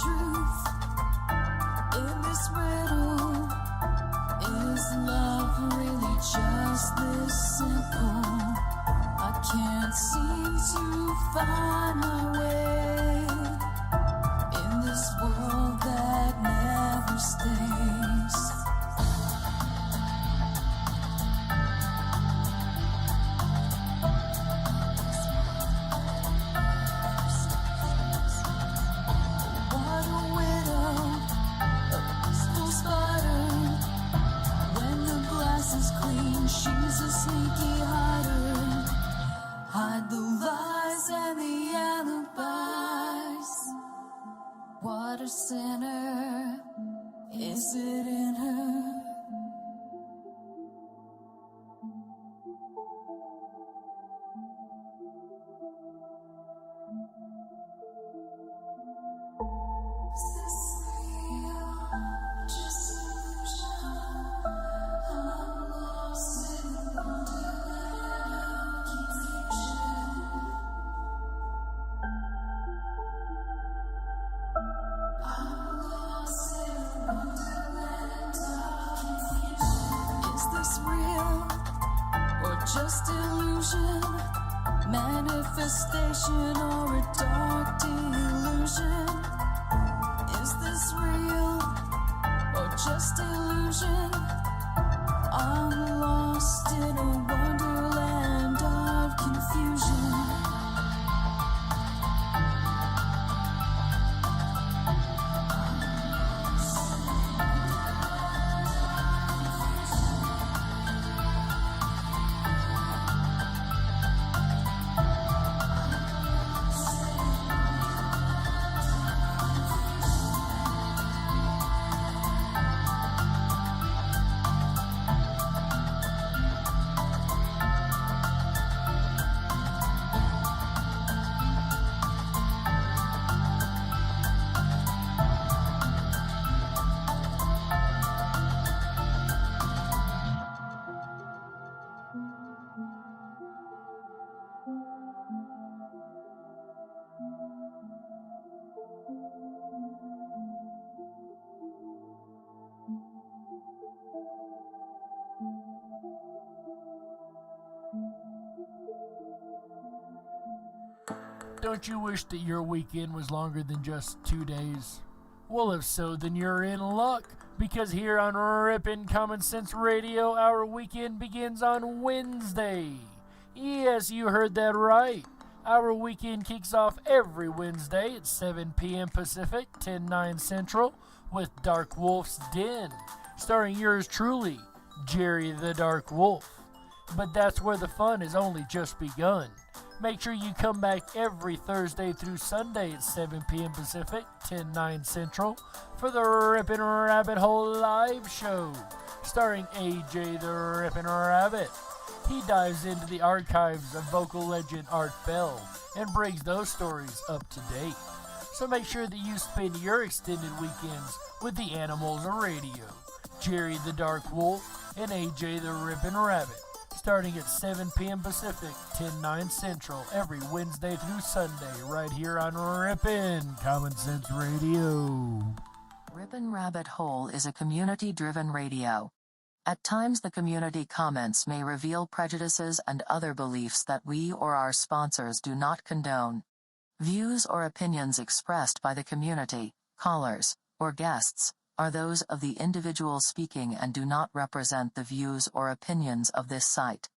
truth in this riddle. Is love really just this simple? I can't seem to find my way in this world that never stays. What a widow, a peaceful spider. When the glass is clean, she's a sneaky hider. Hide the lies and the alibis. What a sinner, is it in her? Is this real? Just illusion? I'm lost in wonderland of confusion. I'm lost in wonderland of confusion. Is this real or just illusion? Manifestation or a dark delusion? Is this real or just illusion? I'm lost in a wonderland of confusion. Don't you wish that your weekend was longer than just 2 days? Well, if so, then you're in luck, because here on Ripon Common Sense Radio, our weekend begins on Wednesday. Yes, you heard that right. Our weekend kicks off every Wednesday at 7 p.m. Pacific, 10/9 Central, with Dark Wolf's Den, starring yours truly, Jerry the Dark Wolf. But that's where the fun has only just begun. Make sure you come back every Thursday through Sunday at 7 p.m. Pacific, 10/9 Central, for the Ripon Rabbit Hole Live Show, starring AJ the Ripon Rabbit. He dives into the archives of vocal legend Art Bell and brings those stories up to date. So make sure that you spend your extended weekends with the Animals Radio, Jerry the Dark Wolf, and AJ the Ripon Rabbit, starting at 7 p.m. Pacific, 10/9 Central, every Wednesday through Sunday, right here on Ripon Common Sense Radio. Ripon Rabbit Hole is a community-driven radio. At times the community comments may reveal prejudices and other beliefs that we or our sponsors do not condone. Views or opinions expressed by the community, callers, or guests are those of the individual speaking and do not represent the views or opinions of this site.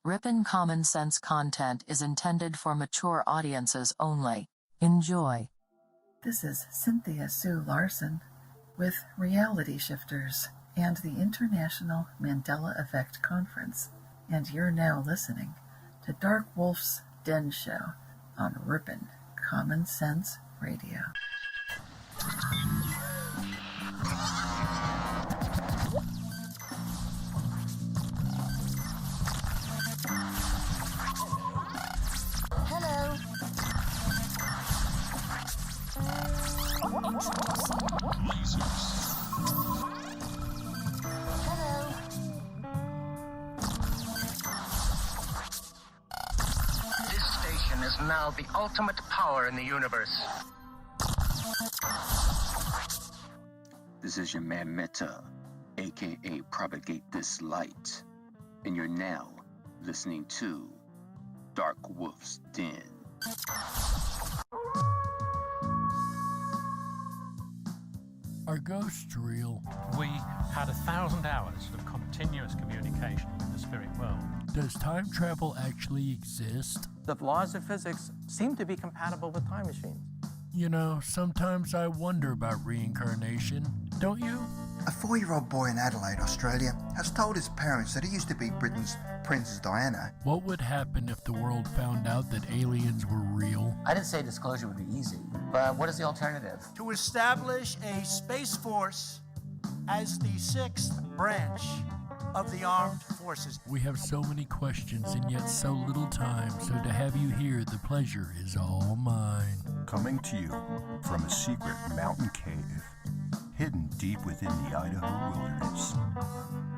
Ripon Common Sense content is intended for mature audiences only. Enjoy. This is Cynthia Sue Larson with Reality Shifters and the International Mandela Effect Conference, and you're now listening to Dark Wolf's Den Show on Ripon Common Sense Radio. Hello. Hello. This station is now the ultimate power in the universe. This is your man Meta, aka Propagate This Light, and you're now listening to Dark Wolf's Den. Are ghosts real? We had 1,000 hours of continuous communication with the spirit world. Does time travel actually exist? The laws of physics seem to be compatible with time machines. You know, sometimes I wonder about reincarnation. Don't you? A 4-year-old boy in Adelaide, Australia, has told his parents that he used to be Britain's Princess Diana. What would happen if the world found out that aliens were real? I didn't say disclosure would be easy, but what is the alternative? To establish a space force as the 6th branch of the armed forces. We have so many questions and yet so little time, so to have you here, the pleasure is all mine. Coming to you from a secret mountain cave, hidden deep within the Idaho wilderness.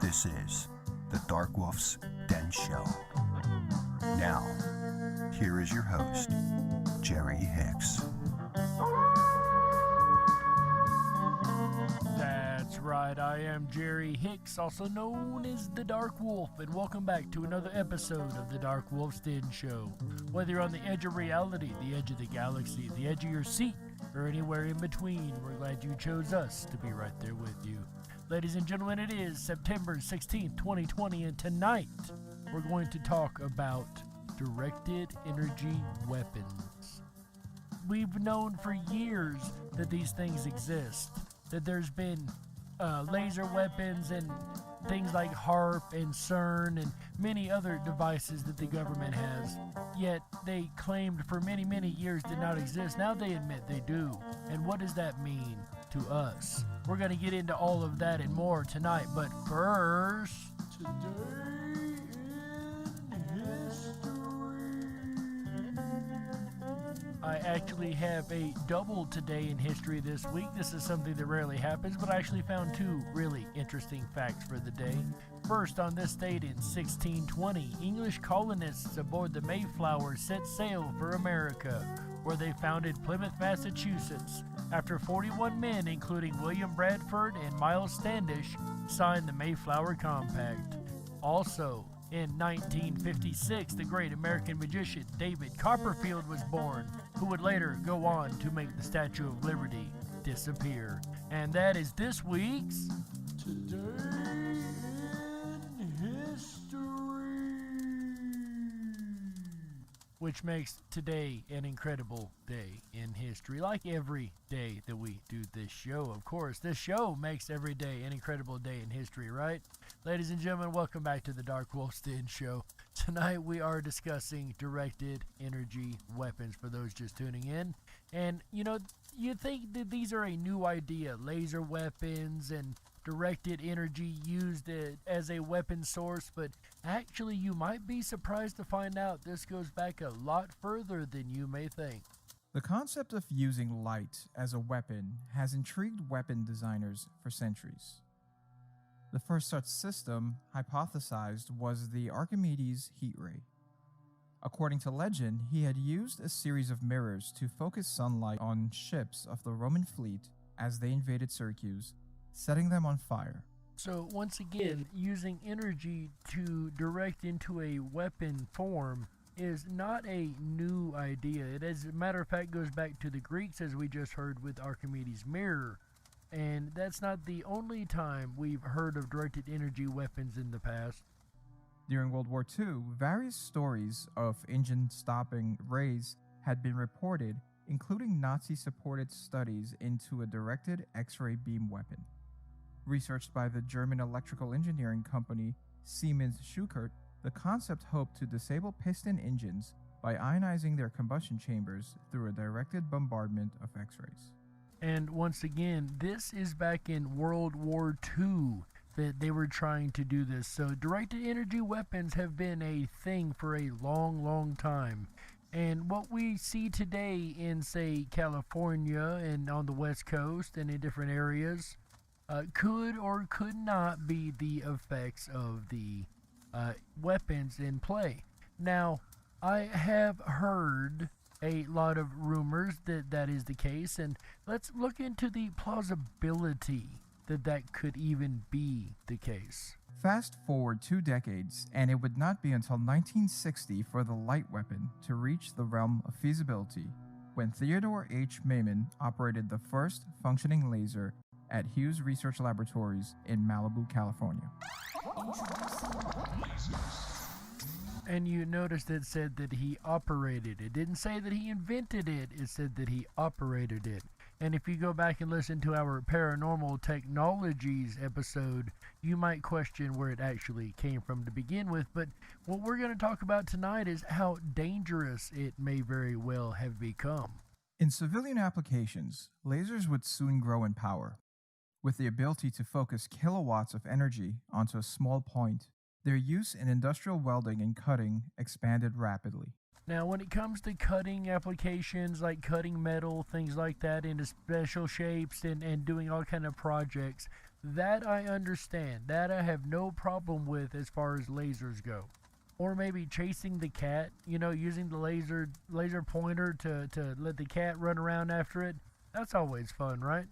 This is the Dark Wolf's Den Show. Now, here is your host, Jerry Hicks. That's right, I am Jerry Hicks, also known as the Dark Wolf, and welcome back to another episode of the Dark Wolf's Den Show. Whether you're on the edge of reality, the edge of the galaxy, the edge of your seat, or anywhere in between, we're glad you chose us to be right there with you. Ladies and gentlemen, it is September 16th, 2020, and tonight we're going to talk about directed energy weapons. We've known for years that these things exist, that there's been laser weapons and things like HARP and CERN and many other devices that the government has, yet they claimed for many, many years did not exist. Now they admit they do. And what does that mean to us? We're going to get into all of that and more tonight, but first, today in history. I actually have a double today in history this week. This is something that rarely happens, but I actually found two really interesting facts for the day. First, on this date in 1620, English colonists aboard the Mayflower set sail for America, where they founded Plymouth, Massachusetts, after 41 men, including William Bradford and Miles Standish, signed the Mayflower Compact. Also, in 1956, the great American magician David Copperfield was born, who would later go on to make the Statue of Liberty disappear. And that is this week's Today in History, which makes today an incredible day in history, like every day that we do this show. Of course, this show makes every day an incredible day in history, right? Ladies and gentlemen, welcome back to the Dark Wolf's Den Show. Tonight we are discussing directed energy weapons for those just tuning in. And, you know, you think that these are a new idea, laser weapons and directed energy used as a weapon source, but actually you might be surprised to find out this goes back a lot further than you may think. The concept of using light as a weapon has intrigued weapon designers for centuries. The first such system hypothesized was the Archimedes heat ray. According to legend, he had used a series of mirrors to focus sunlight on ships of the Roman fleet as they invaded Syracuse, setting them on fire. So once again, using energy to direct into a weapon form is not a new idea. It, as a matter of fact, goes back to the Greeks, as we just heard with Archimedes' mirror. And that's not the only time we've heard of directed energy weapons in the past. During World War II, various stories of engine-stopping rays had been reported, including Nazi-supported studies into a directed X-ray beam weapon. Researched by the German electrical engineering company Siemens Schuckert, the concept hoped to disable piston engines by ionizing their combustion chambers through a directed bombardment of X-rays. And once again, this is back in World War II that they were trying to do this. So directed energy weapons have been a thing for a long, long time. And what we see today in, say, California and on the West Coast and in different areas could or could not be the effects of the weapons in play. Now, I have heard a lot of rumors that that is the case, and let's look into the plausibility that could even be the case. Fast forward 2 decades, and it would not be until 1960 for the light weapon to reach the realm of feasibility, when Theodore H. Maiman operated the first functioning laser at Hughes Research Laboratories in Malibu, California. And you noticed it said that he operated. It didn't say that he invented it. It said that he operated it. And if you go back and listen to our paranormal technologies episode, you might question where it actually came from to begin with. But what we're going to talk about tonight is how dangerous it may very well have become. In civilian applications, lasers would soon grow in power. With the ability to focus kilowatts of energy onto a small point, their use in industrial welding and cutting expanded rapidly. Now, when it comes to cutting applications like cutting metal, things like that, into special shapes and doing all kind of projects, that I understand. That I have no problem with as far as lasers go. Or maybe chasing the cat, using the laser pointer to let the cat run around after it. That's always fun, right?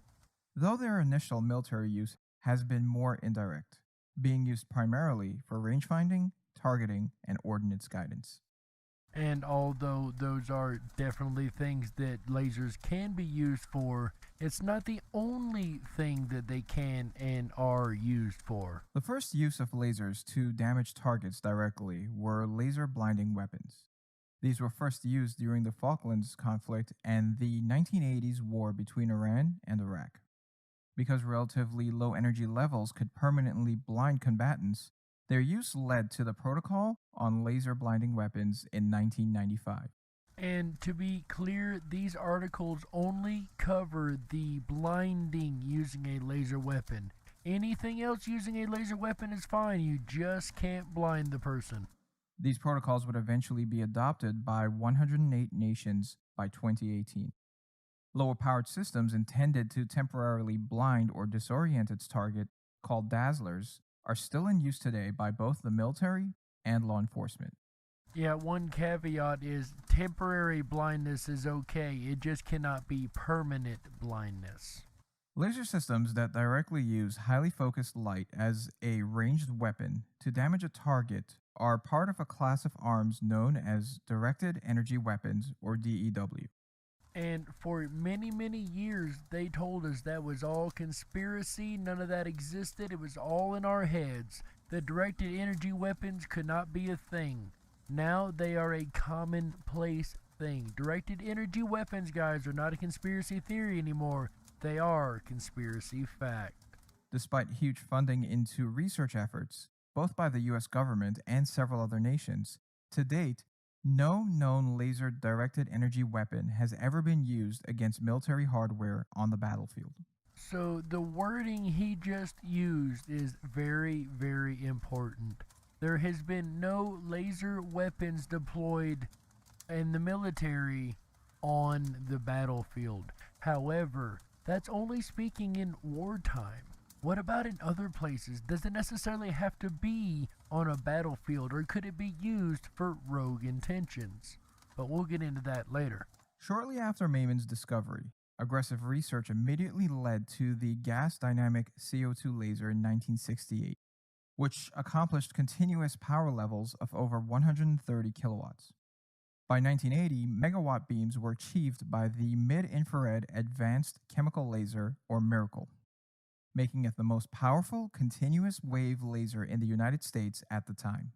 Though their initial military use has been more indirect, being used primarily for range finding, targeting, and ordnance guidance. And although those are definitely things that lasers can be used for, it's not the only thing that they can and are used for. The first use of lasers to damage targets directly were laser blinding weapons. These were first used during the Falklands conflict and the 1980s war between Iran and Iraq. Because relatively low energy levels could permanently blind combatants, their use led to the protocol on laser blinding weapons in 1995. And to be clear, these articles only cover the blinding using a laser weapon. Anything else using a laser weapon is fine, you just can't blind the person. These protocols would eventually be adopted by 108 nations by 2018. Lower-powered systems intended to temporarily blind or disorient its target, called dazzlers, are still in use today by both the military and law enforcement. Yeah, one caveat is temporary blindness is okay, it just cannot be permanent blindness. Laser systems that directly use highly focused light as a ranged weapon to damage a target are part of a class of arms known as directed energy weapons, or DEW. And for many, many years, they told us that was all conspiracy, none of that existed, it was all in our heads. The directed energy weapons could not be a thing. Now they are a commonplace thing. Directed energy weapons, guys, are not a conspiracy theory anymore. They are conspiracy fact. Despite huge funding into research efforts, both by the US government and several other nations, to date, no known laser-directed energy weapon has ever been used against military hardware on the battlefield. So the wording he just used is very, very important. There has been no laser weapons deployed in the military on the battlefield. However, that's only speaking in wartime. What about in other places? Does it necessarily have to be on a battlefield, or could it be used for rogue intentions? But we'll get into that later. Shortly after Maiman's discovery, aggressive research immediately led to the gas dynamic CO2 laser in 1968, which accomplished continuous power levels of over 130 kilowatts. By 1980, megawatt beams were achieved by the Mid-Infrared Advanced Chemical Laser, or MIRACLE, making it the most powerful continuous wave laser in the United States at the time.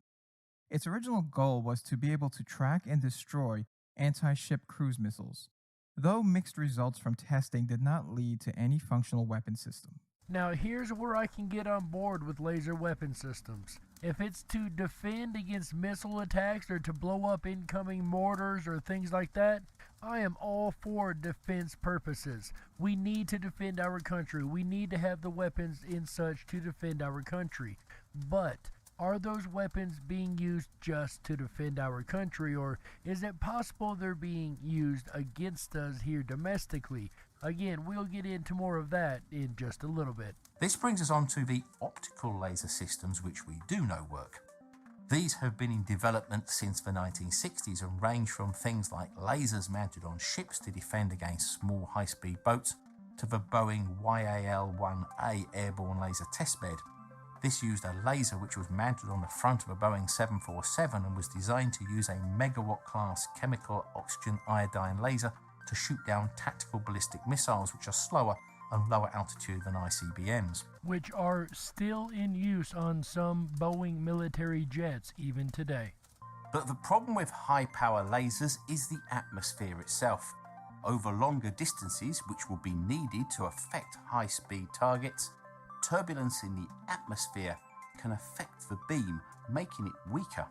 Its original goal was to be able to track and destroy anti-ship cruise missiles, though mixed results from testing did not lead to any functional weapon system. Now here's where I can get on board with laser weapon systems. If it's to defend against missile attacks or to blow up incoming mortars or things like that, I am all for defense purposes. We need to defend our country. We need to have the weapons in such to defend our country. But are those weapons being used just to defend our country, or is it possible they're being used against us here domestically? Again, we'll get into more of that in just a little bit. This brings us on to the optical laser systems, which we do know work. These have been in development since the 1960s and range from things like lasers mounted on ships to defend against small high-speed boats, to the Boeing YAL-1A airborne laser testbed. This used a laser which was mounted on the front of a Boeing 747 and was designed to use a megawatt-class chemical oxygen iodine laser to shoot down tactical ballistic missiles which are slower and lower altitude than ICBMs. Which are still in use on some Boeing military jets even today. But the problem with high-power lasers is the atmosphere itself. Over longer distances, which will be needed to affect high-speed targets, turbulence in the atmosphere can affect the beam, making it weaker.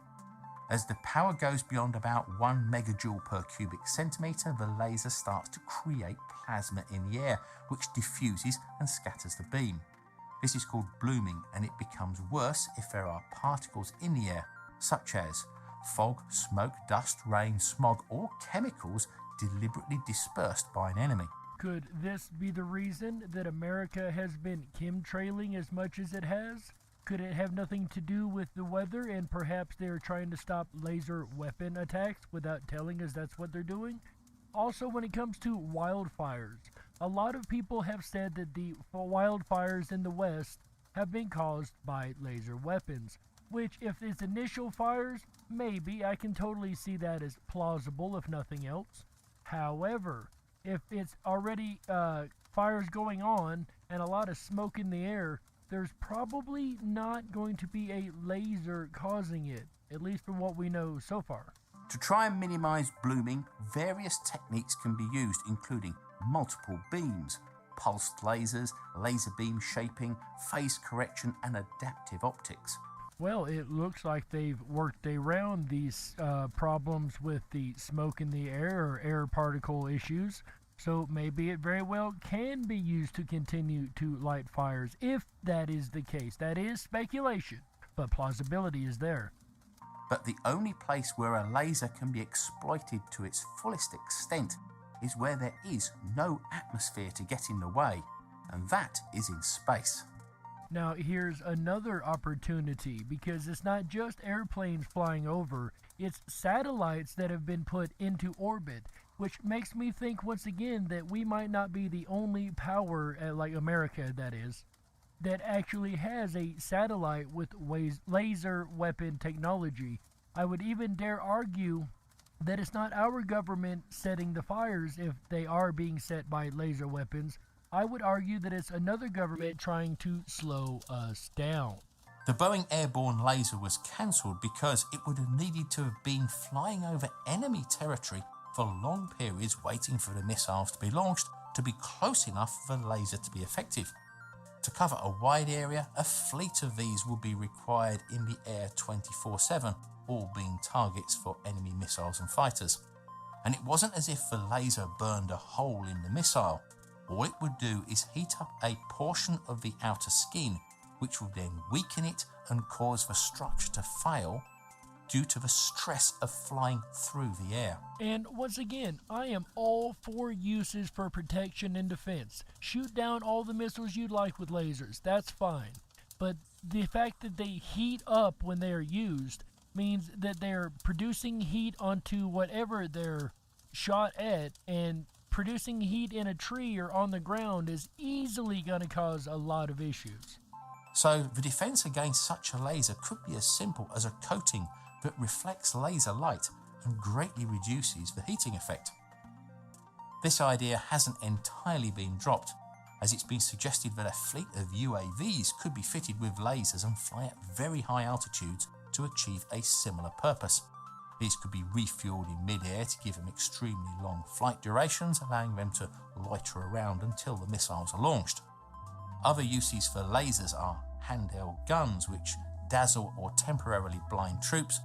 As the power goes beyond about 1 megajoule per cubic centimetre, the laser starts to create plasma in the air, which diffuses and scatters the beam. This is called blooming, and it becomes worse if there are particles in the air, such as fog, smoke, dust, rain, smog, or chemicals deliberately dispersed by an enemy. Could this be the reason that America has been chemtrailing as much as it has? Could it have nothing to do with the weather and perhaps they're trying to stop laser weapon attacks without telling us that's what they're doing? Also, when it comes to wildfires, a lot of people have said that the wildfires in the West have been caused by laser weapons, which if it's initial fires, maybe I can totally see that as plausible if nothing else. However, if it's already fires going on and a lot of smoke in the air, there's probably not going to be a laser causing it, at least from what we know so far. To try and minimize blooming, various techniques can be used, including multiple beams, pulsed lasers, laser beam shaping, phase correction, and adaptive optics. Well, it looks like they've worked around these problems with the smoke in the air or air particle issues, so maybe it very well can be used to continue to light fires, if that is the case. That is speculation, but plausibility is there. But the only place where a laser can be exploited to its fullest extent is where there is no atmosphere to get in the way, and that is in space. Now here's another opportunity, because it's not just airplanes flying over, it's satellites that have been put into orbit, which makes me think once again that we might not be the only power, like America that is, that actually has a satellite with laser weapon technology. I would even dare argue that it's not our government setting the fires if they are being set by laser weapons. I would argue that it's another government trying to slow us down. The Boeing airborne laser was cancelled because it would have needed to have been flying over enemy territory for long periods waiting for the missiles to be launched to be close enough for the laser to be effective. To cover a wide area, a fleet of these will be required in the air 24/7, all being targets for enemy missiles and fighters. And it wasn't as if the laser burned a hole in the missile. All it would do is heat up a portion of the outer skin, which will then weaken it and cause the structure to fail due to the stress of flying through the air. And once again, I am all for uses for protection and defense. Shoot down all the missiles you'd like with lasers, that's fine. But the fact that they heat up when they are used means that they're producing heat onto whatever they're shot at, and producing heat in a tree or on the ground is easily going to cause a lot of issues. So the defense against such a laser could be as simple as a coating that reflects laser light and greatly reduces the heating effect. This idea hasn't entirely been dropped, as it's been suggested that a fleet of UAVs could be fitted with lasers and fly at very high altitudes to achieve a similar purpose. These could be refueled in mid-air to give them extremely long flight durations, allowing them to loiter around until the missiles are launched. Other uses for lasers are handheld guns, which dazzle or temporarily blind troops,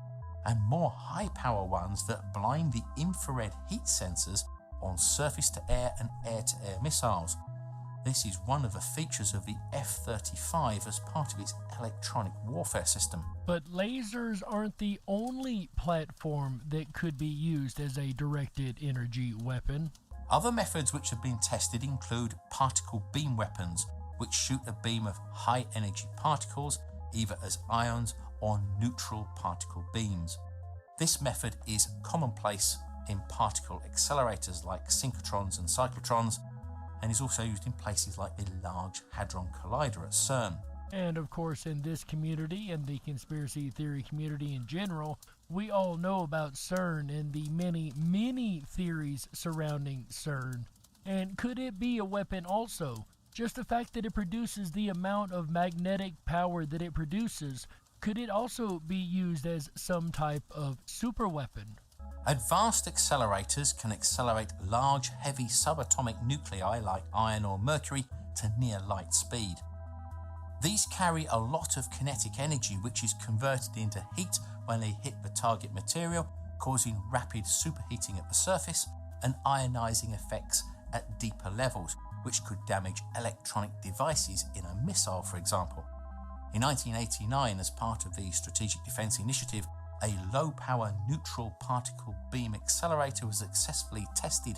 and more high-power ones that blind the infrared heat sensors on surface-to-air and air-to-air missiles. This is one of the features of the F-35 as part of its electronic warfare system. But lasers aren't the only platform that could be used as a directed energy weapon. Other methods which have been tested include particle beam weapons, which shoot a beam of high-energy particles, either as ions or neutral particle beams. This method is commonplace in particle accelerators like synchrotrons and cyclotrons, and is also used in places like the Large Hadron Collider at CERN. And of course, in this community and the conspiracy theory community in general, we all know about CERN and the many, many theories surrounding CERN. And could it be a weapon also? Just the fact that it produces the amount of magnetic power that it produces, could it also be used as some type of super weapon? Advanced accelerators can accelerate large, heavy subatomic nuclei like iron or mercury to near light speed. These carry a lot of kinetic energy which is converted into heat when they hit the target material, causing rapid superheating at the surface and ionizing effects at deeper levels, which could damage electronic devices in a missile, for example. In 1989, as part of the Strategic Defense Initiative, a low-power neutral particle beam accelerator was successfully tested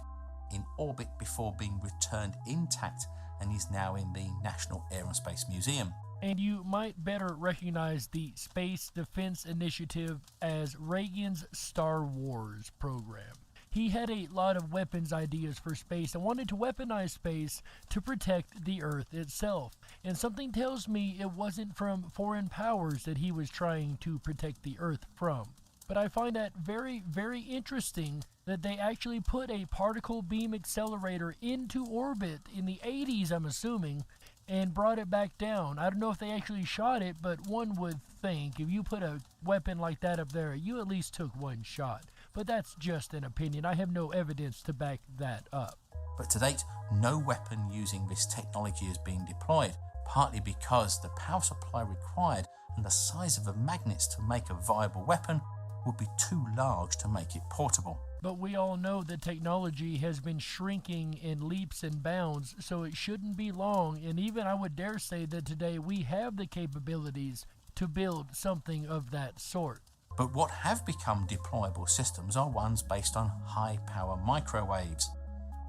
in orbit before being returned intact and is now in the National Air and Space Museum. And you might better recognize the Space Defense Initiative as Reagan's Star Wars program. He had a lot of weapons ideas for space and wanted to weaponize space to protect the Earth itself. And something tells me it wasn't from foreign powers that he was trying to protect the Earth from. But I find that very, very interesting that they actually put a particle beam accelerator into orbit in the 80s, I'm assuming, and brought it back down. I don't know if they actually shot it, but one would think if you put a weapon like that up there, you at least took one shot. But that's just an opinion. I have no evidence to back that up. But to date, no weapon using this technology is being deployed, partly because the power supply required and the size of the magnets to make a viable weapon would be too large to make it portable. But we all know that technology has been shrinking in leaps and bounds, so it shouldn't be long, and even I would dare say that today we have the capabilities to build something of that sort. But what have become deployable systems are ones based on high-power microwaves.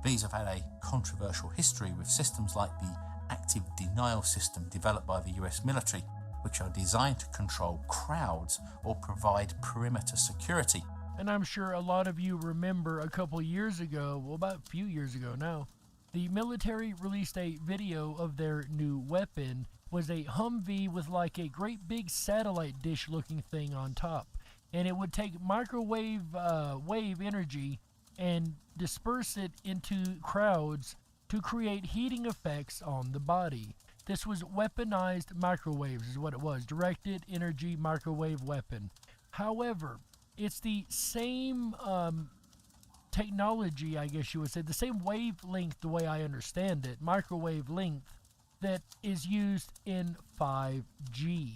These have had a controversial history with systems like the active denial system developed by the US military, which are designed to control crowds or provide perimeter security. And I'm sure a lot of you remember a couple years ago, well, about a few years ago now, the military released a video of their new weapon. Was a Humvee with like a great big satellite dish looking thing on top. And it would take microwave wave energy and disperse it into crowds to create heating effects on the body. This was weaponized microwaves is what it was. Directed energy microwave weapon. However, it's the same technology, I guess you would say, the same wavelength, the way I understand it, microwave length, that is used in 5G.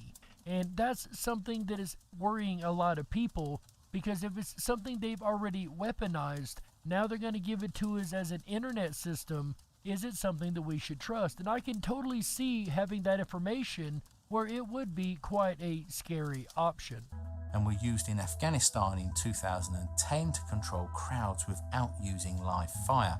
And that's something that is worrying a lot of people, because if it's something they've already weaponized, now they're going to give it to us as an internet system. Is it something that we should trust? And I can totally see having that information where it would be quite a scary option. And were used in Afghanistan in 2010 to control crowds without using live fire.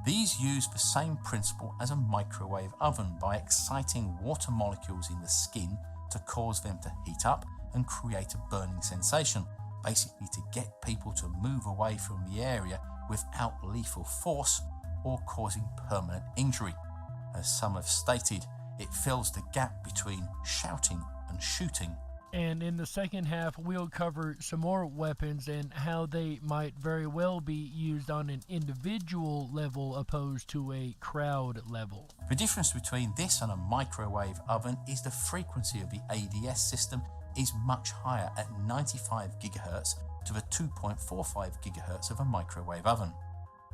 These use the same principle as a microwave oven by exciting water molecules in the skin to cause them to heat up and create a burning sensation, basically to get people to move away from the area without lethal force or causing permanent injury. As some have stated, it fills the gap between shouting and shooting. And in the second half, we'll cover some more weapons and how they might very well be used on an individual level opposed to a crowd level. The difference between this and a microwave oven is the frequency of the ADS system is much higher at 95 GHz to the 2.45 GHz of a microwave oven.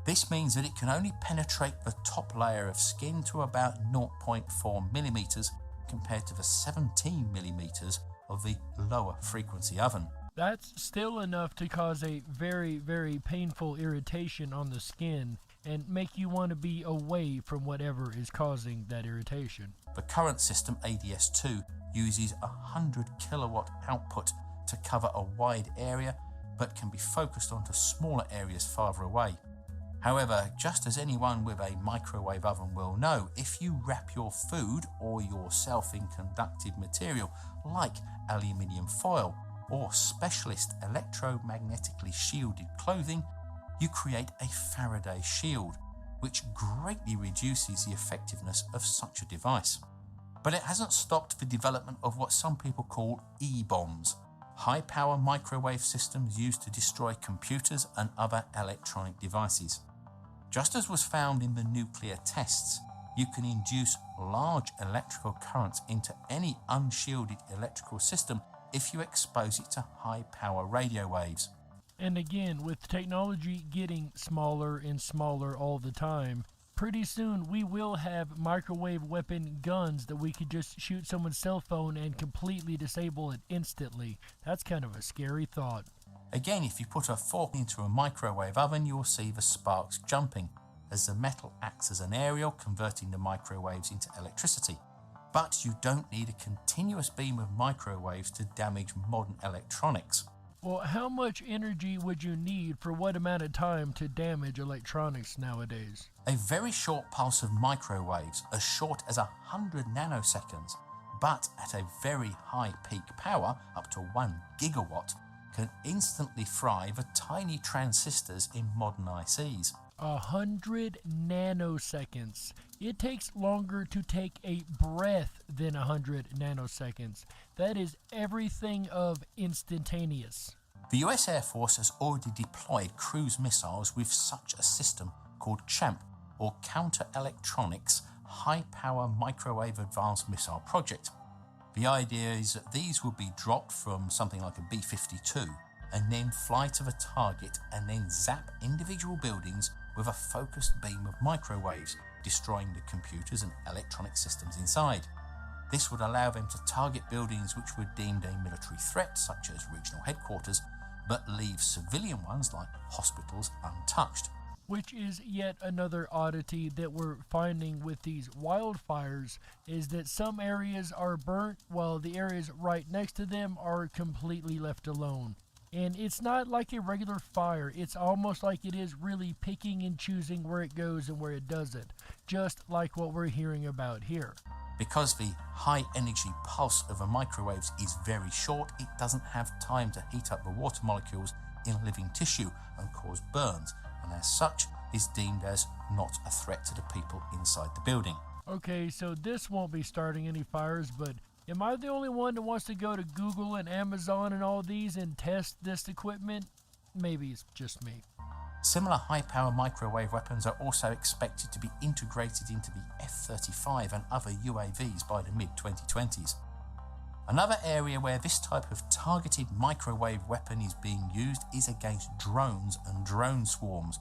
This means that it can only penetrate the top layer of skin to about 0.4 millimeters compared to the 17 millimeters of the lower frequency oven. That's still enough to cause a very, very painful irritation on the skin and make you want to be away from whatever is causing that irritation. The current system, ADS-2, uses 100 kilowatt output to cover a wide area, but can be focused onto smaller areas farther away. However, just as anyone with a microwave oven will know, if you wrap your food or yourself in conductive material like aluminium foil or specialist electromagnetically shielded clothing, you create a Faraday shield, which greatly reduces the effectiveness of such a device. But it hasn't stopped the development of what some people call E-bombs, high-power microwave systems used to destroy computers and other electronic devices. Just as was found in the nuclear tests, you can induce large electrical currents into any unshielded electrical system if you expose it to high-power radio waves. And again, with technology getting smaller and smaller all the time, pretty soon we will have microwave weapon guns that we could just shoot someone's cell phone and completely disable it instantly. That's kind of a scary thought. Again, if you put a fork into a microwave oven, you will see the sparks jumping, as the metal acts as an aerial, converting the microwaves into electricity. But you don't need a continuous beam of microwaves to damage modern electronics. Well, how much energy would you need for what amount of time to damage electronics nowadays? A very short pulse of microwaves, as short as 100 nanoseconds, but at a very high peak power, up to 1 gigawatt, can instantly fry the tiny transistors in modern ICs. 100 nanoseconds. It takes longer to take a breath than 100 nanoseconds. That is everything of instantaneous. The US Air Force has already deployed cruise missiles with such a system called CHAMP, or Counter Electronics High Power Microwave Advanced Missile Project. The idea is that these will be dropped from something like a B-52 and then fly to the target and then zap individual buildings with a focused beam of microwaves, destroying the computers and electronic systems inside. This would allow them to target buildings which were deemed a military threat, such as regional headquarters, but leave civilian ones like hospitals untouched. Which is yet another oddity that we're finding with these wildfires, is that some areas are burnt while the areas right next to them are completely left alone. And it's not like a regular fire, it's almost like it is really picking and choosing where it goes and where it doesn't, just like what we're hearing about here. Because the high energy pulse of the microwaves is very short, it doesn't have time to heat up the water molecules in living tissue and cause burns, and as such is deemed as not a threat to the people inside the building. Okay, so this won't be starting any fires, but am I the only one that wants to go to Google and Amazon and all these and test this equipment? Maybe it's just me. Similar high-power microwave weapons are also expected to be integrated into the F-35 and other UAVs by the mid-2020s. Another area where this type of targeted microwave weapon is being used is against drones and drone swarms,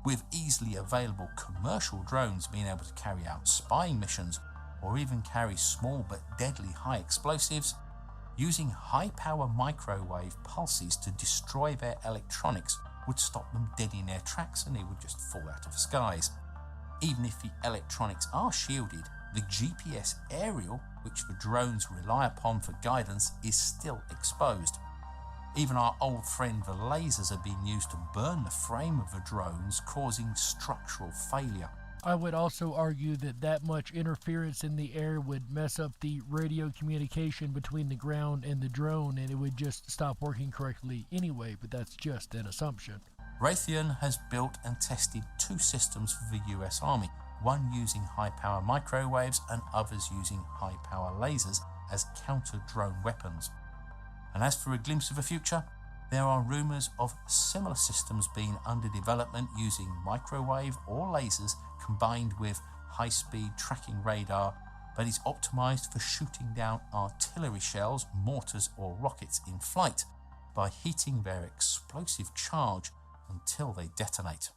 with easily available commercial drones being able to carry out spying missions or even carry small but deadly high explosives. Using high-power microwave pulses to destroy their electronics would stop them dead in their tracks and they would just fall out of the skies. Even if the electronics are shielded, the GPS aerial, which the drones rely upon for guidance, is still exposed. Even our old friend the lasers are being used to burn the frame of the drones, causing structural failure. I would also argue that that much interference in the air would mess up the radio communication between the ground and the drone, and it would just stop working correctly anyway, but that's just an assumption. Raytheon has built and tested 2 systems for the US Army, one using high-power microwaves and others using high-power lasers as counter-drone weapons. And as for a glimpse of the future, there are rumours of similar systems being under development using microwave or lasers combined with high-speed tracking radar that is optimised for shooting down artillery shells, mortars or rockets in flight by heating their explosive charge until they detonate.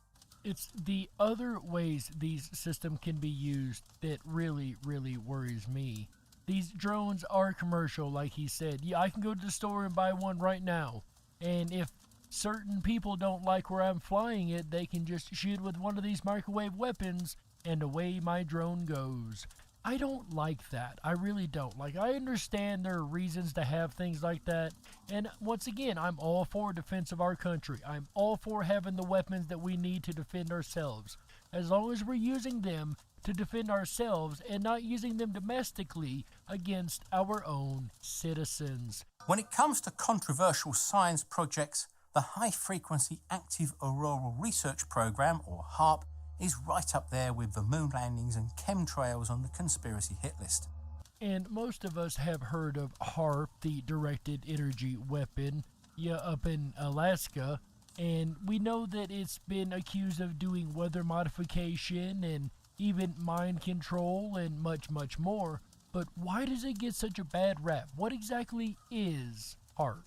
It's the other ways these systems can be used that really worries me. These drones are commercial, like he said. Yeah, I can go to the store and buy one right now. And if certain people don't like where I'm flying it, they can just shoot with one of these microwave weapons, and away my drone goes. I don't like that. I really don't. Like, I understand there are reasons to have things like that. And once again, I'm all for defense of our country. I'm all for having the weapons that we need to defend ourselves. As long as we're using them to defend ourselves and not using them domestically against our own citizens. When it comes to controversial science projects, the High Frequency Active Auroral Research Program, or HAARP, is right up there with the moon landings and chemtrails on the conspiracy hit list. And most of us have heard of HAARP, the directed energy weapon, up in Alaska, and we know that it's been accused of doing weather modification and even mind control and much, much more. But why does it get such a bad rap? What exactly is HAARP?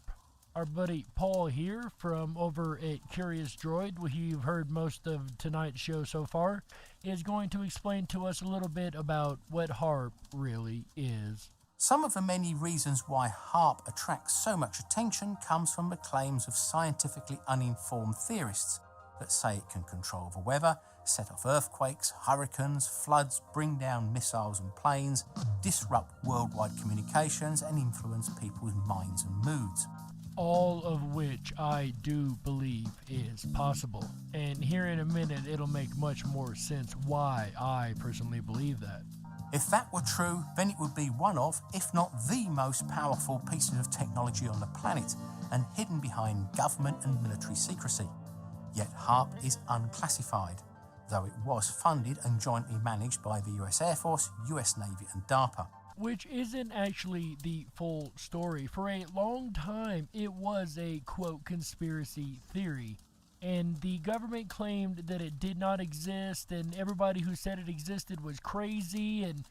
Our buddy Paul here from over at Curious Droid, who you've heard most of tonight's show so far, is going to explain to us a little bit about what HAARP really is. Some of the many reasons why HAARP attracts so much attention comes from the claims of scientifically uninformed theorists that say it can control the weather, set off earthquakes, hurricanes, floods, bring down missiles and planes, disrupt worldwide communications, and influence people's minds and moods. All of which I do believe is possible. And here in a minute, it'll make much more sense why I personally believe that. If that were true, then it would be one of, if not the most powerful pieces of technology on the planet, and hidden behind government and military secrecy. Yet HAARP is unclassified, though it was funded and jointly managed by the US Air Force, US Navy and DARPA. Which isn't actually the full story. For a long time, it was a, quote, conspiracy theory. And the government claimed that it did not exist, and everybody who said it existed was crazy, and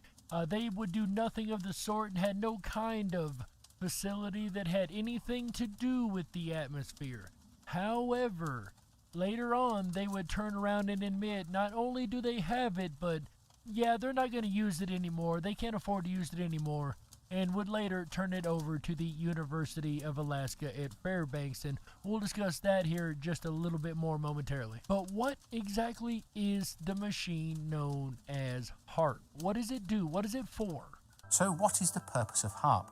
they would do nothing of the sort and had no kind of facility that had anything to do with the atmosphere. However, later on, they would turn around and admit not only do they have it, but yeah, they're not going to use it anymore. They can't afford to use it anymore, and would later turn it over to the University of Alaska at Fairbanks, and we'll discuss that here just a little bit more momentarily. But what exactly is the machine known as HAARP? What does it do? What is it for? So what is the purpose of HAARP?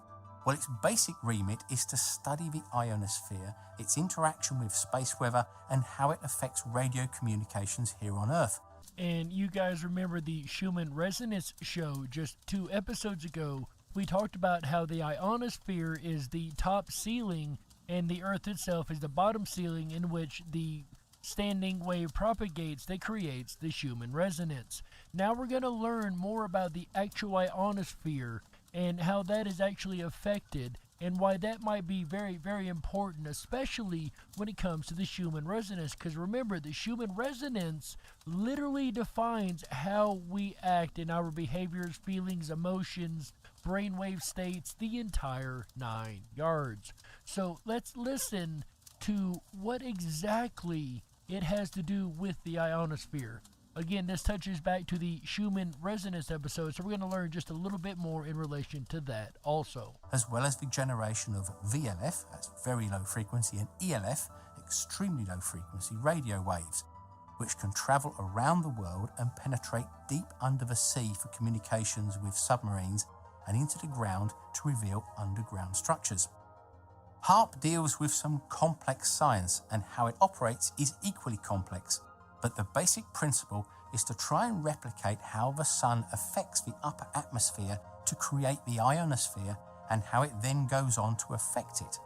Well, its basic remit is to study the ionosphere, its interaction with space weather, and how it affects radio communications here on Earth. And you guys remember the Schumann Resonance show just 2 episodes ago. We talked about how the ionosphere is the top ceiling and the Earth itself is the bottom ceiling, in which the standing wave propagates that creates the Schumann resonance. Now we're going to learn more about the actual ionosphere and how that is actually affected, and why that might be very, very important, especially when it comes to the Schumann resonance. Because remember, the Schumann resonance literally defines how we act in our behaviors, feelings, emotions, brainwave states, the entire 9 yards. So let's listen to what exactly it has to do with the ionosphere. Again, this touches back to the Schumann resonance episode, so we're going to learn just a little bit more in relation to that also. As well as the generation of VLF, that's very low frequency, and ELF, extremely low frequency radio waves, which can travel around the world and penetrate deep under the sea for communications with submarines and into the ground to reveal underground structures. HAARP deals with some complex science, and how it operates is equally complex. But the basic principle is to try and replicate how the sun affects the upper atmosphere to create the ionosphere, and how it then goes on to affect it.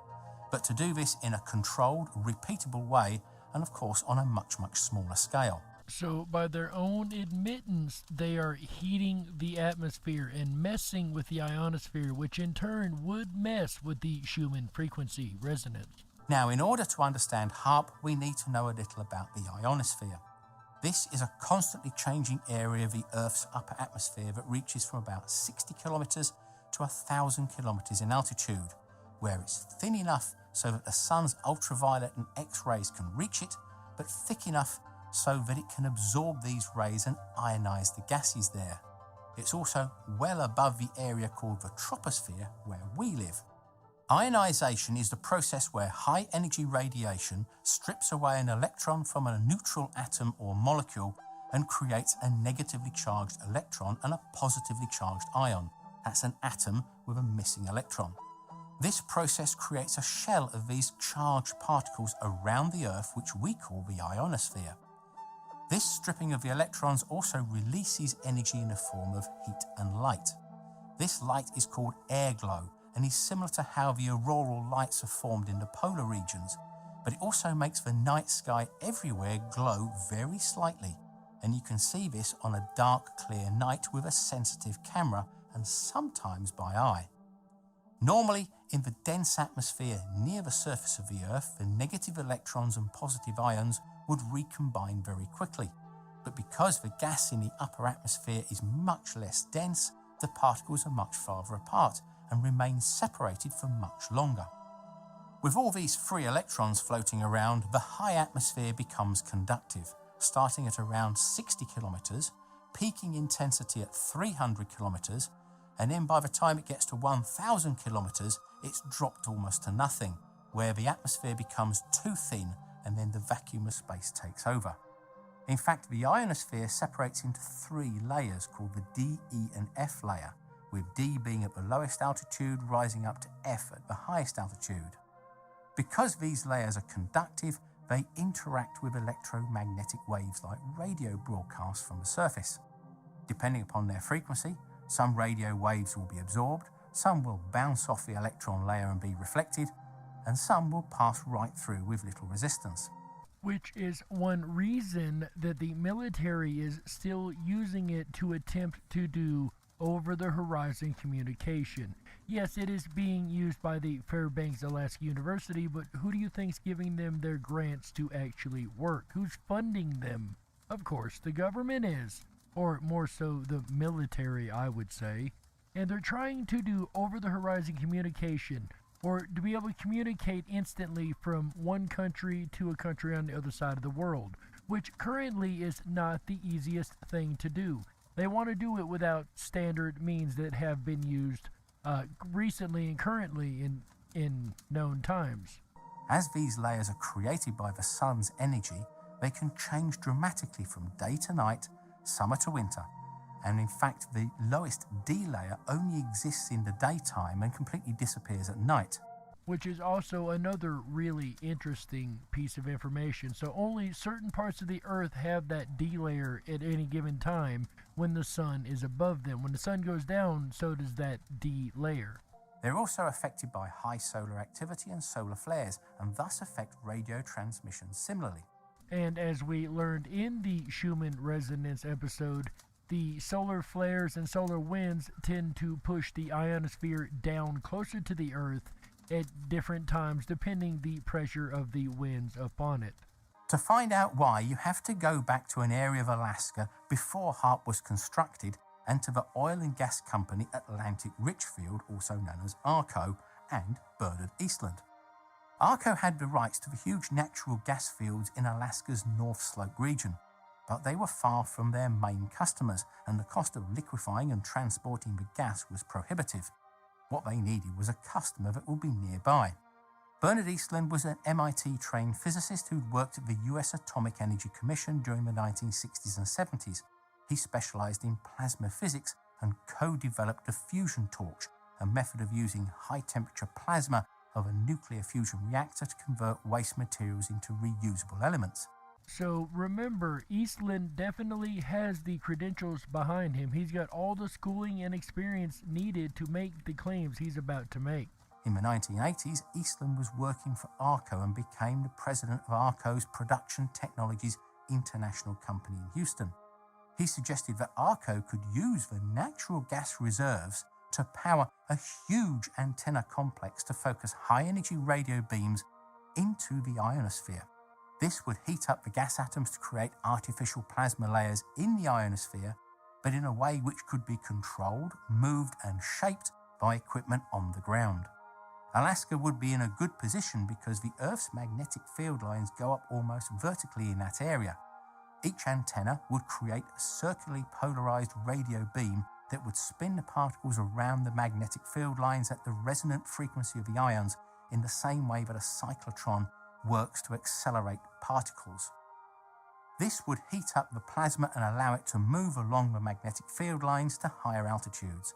But to do this in a controlled, repeatable way, and of course on a much, much smaller scale. So by their own admittance, they are heating the atmosphere and messing with the ionosphere, which in turn would mess with the Schumann frequency resonance. Now, in order to understand HAARP, we need to know a little about the ionosphere. This is a constantly changing area of the Earth's upper atmosphere that reaches from about 60 kilometers to 1,000 kilometers in altitude, where it's thin enough so that the sun's ultraviolet and X-rays can reach it, but thick enough so that it can absorb these rays and ionize the gases there. It's also well above the area called the troposphere, where we live. Ionization is the process where high-energy radiation strips away an electron from a neutral atom or molecule and creates a negatively charged electron and a positively charged ion. That's an atom with a missing electron. This process creates a shell of these charged particles around the Earth, which we call the ionosphere. This stripping of the electrons also releases energy in the form of heat and light. This light is called air glow, and is similar to how the auroral lights are formed in the polar regions, but it also makes the night sky everywhere glow very slightly. and you can see this on a dark, clear night with a sensitive camera and sometimes by eye. Normally, in the dense atmosphere near the surface of the Earth, the negative electrons and positive ions would recombine very quickly. But because the gas in the upper atmosphere is much less dense, the particles are much farther apart and remain separated for much longer. With all these free electrons floating around, the high atmosphere becomes conductive, starting at around 60 kilometers, peaking intensity at 300 kilometers, and then by the time it gets to 1,000 kilometers, it's dropped almost to nothing, where the atmosphere becomes too thin and then the vacuum of space takes over. In fact, the ionosphere separates into 3 layers called the D, E and F layer, with D being at the lowest altitude rising up to F at the highest altitude. Because these layers are conductive, they interact with electromagnetic waves like radio broadcasts from the surface. Depending upon their frequency, some radio waves will be absorbed, some will bounce off the electron layer and be reflected, and some will pass right through with little resistance. Which is one reason that the military is still using it to attempt to do over-the-horizon communication. Yes, it is being used by the Fairbanks Alaska University, but who do you think's giving them their grants to actually work? Who's funding them? Of course, the government is, or more so the military, I would say. And they're trying to do over-the-horizon communication, or to be able to communicate instantly from one country to a country on the other side of the world, which currently is not the easiest thing to do. They want to do it without standard means that have been used recently and currently in known times. As these layers are created by the sun's energy, they can change dramatically from day to night, summer to winter, and in fact the lowest D layer only exists in the daytime and completely disappears at night. Which is also another really interesting piece of information. So only certain parts of the Earth have that D layer at any given time when the sun is above them. When the sun goes down, so does that D layer. They're also affected by high solar activity and solar flares, and thus affect radio transmissions similarly. And as we learned in the Schumann resonance episode, the solar flares and solar winds tend to push the ionosphere down closer to the Earth at different times depending the pressure of the winds upon it. To find out why, you have to go back to an area of Alaska before HAARP was constructed and to the oil and gas company Atlantic Richfield, also known as ARCO, and Bernard Eastland. ARCO had the rights to the huge natural gas fields in Alaska's North Slope region, but they were far from their main customers and the cost of liquefying and transporting the gas was prohibitive. What they needed was a customer that would be nearby. Bernard Eastland was an MIT-trained physicist who'd worked at the US Atomic Energy Commission during the 1960s and 70s. He specialized in plasma physics and co-developed the fusion torch, a method of using high-temperature plasma of a nuclear fusion reactor to convert waste materials into reusable elements. So remember, Eastland definitely has the credentials behind him. He's got all the schooling and experience needed to make the claims he's about to make. In the 1980s, Eastland was working for ARCO and became the president of ARCO's Production Technologies International Company in Houston. He suggested that ARCO could use the natural gas reserves to power a huge antenna complex to focus high-energy radio beams into the ionosphere. This would heat up the gas atoms to create artificial plasma layers in the ionosphere, but in a way which could be controlled, moved and shaped by equipment on the ground. Alaska would be in a good position because the Earth's magnetic field lines go up almost vertically in that area. Each antenna would create a circularly polarized radio beam that would spin the particles around the magnetic field lines at the resonant frequency of the ions in the same way that a cyclotron works to accelerate particles. This would heat up the plasma and allow it to move along the magnetic field lines to higher altitudes.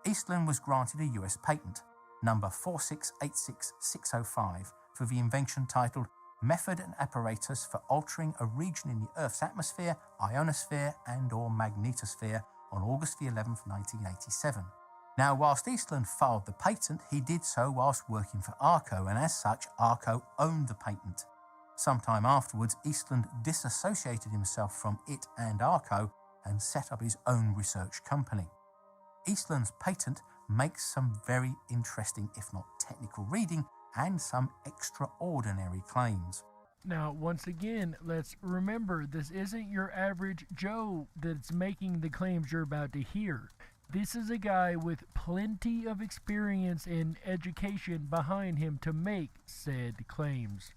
Eastland was granted a US patent, number 4686605, for the invention titled Method and Apparatus for Altering a Region in the Earth's Atmosphere, Ionosphere and or Magnetosphere on August the 11th, 1987. Now, whilst Eastland filed the patent, he did so whilst working for ARCO, and as such, ARCO owned the patent. Sometime afterwards, Eastland disassociated himself from it and ARCO and set up his own research company. Eastland's patent makes some very interesting, if not technical reading, and some extraordinary claims. Now, once again, let's remember this isn't your average Joe that's making the claims you're about to hear. This is a guy with plenty of experience and education behind him to make said claims.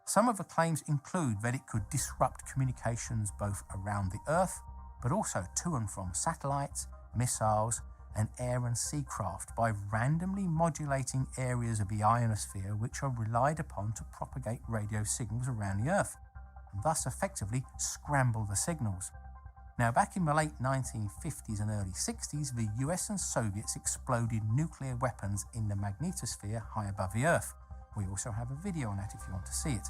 Some of the claims include that it could disrupt communications both around the Earth, but also to and from satellites, missiles, and air and sea craft by randomly modulating areas of the ionosphere which are relied upon to propagate radio signals around the Earth, and thus effectively scramble the signals. Now, back in the late 1950s and early 60s, the US and Soviets exploded nuclear weapons in the magnetosphere high above the Earth. We also have a video on that if you want to see it.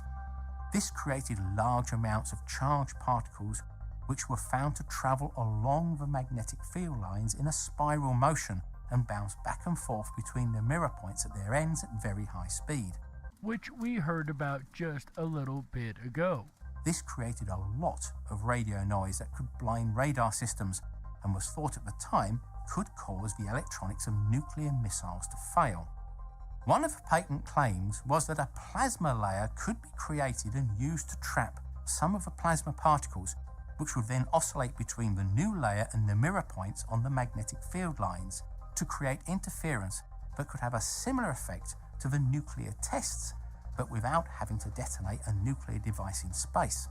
This created large amounts of charged particles which were found to travel along the magnetic field lines in a spiral motion and bounce back and forth between the mirror points at their ends at very high speed. Which we heard about just a little bit ago. This created a lot of radio noise that could blind radar systems and was thought at the time could cause the electronics of nuclear missiles to fail. One of the patent claims was that a plasma layer could be created and used to trap some of the plasma particles, which would then oscillate between the new layer and the mirror points on the magnetic field lines to create interference that could have a similar effect to the nuclear tests, but without having to detonate a nuclear device in space.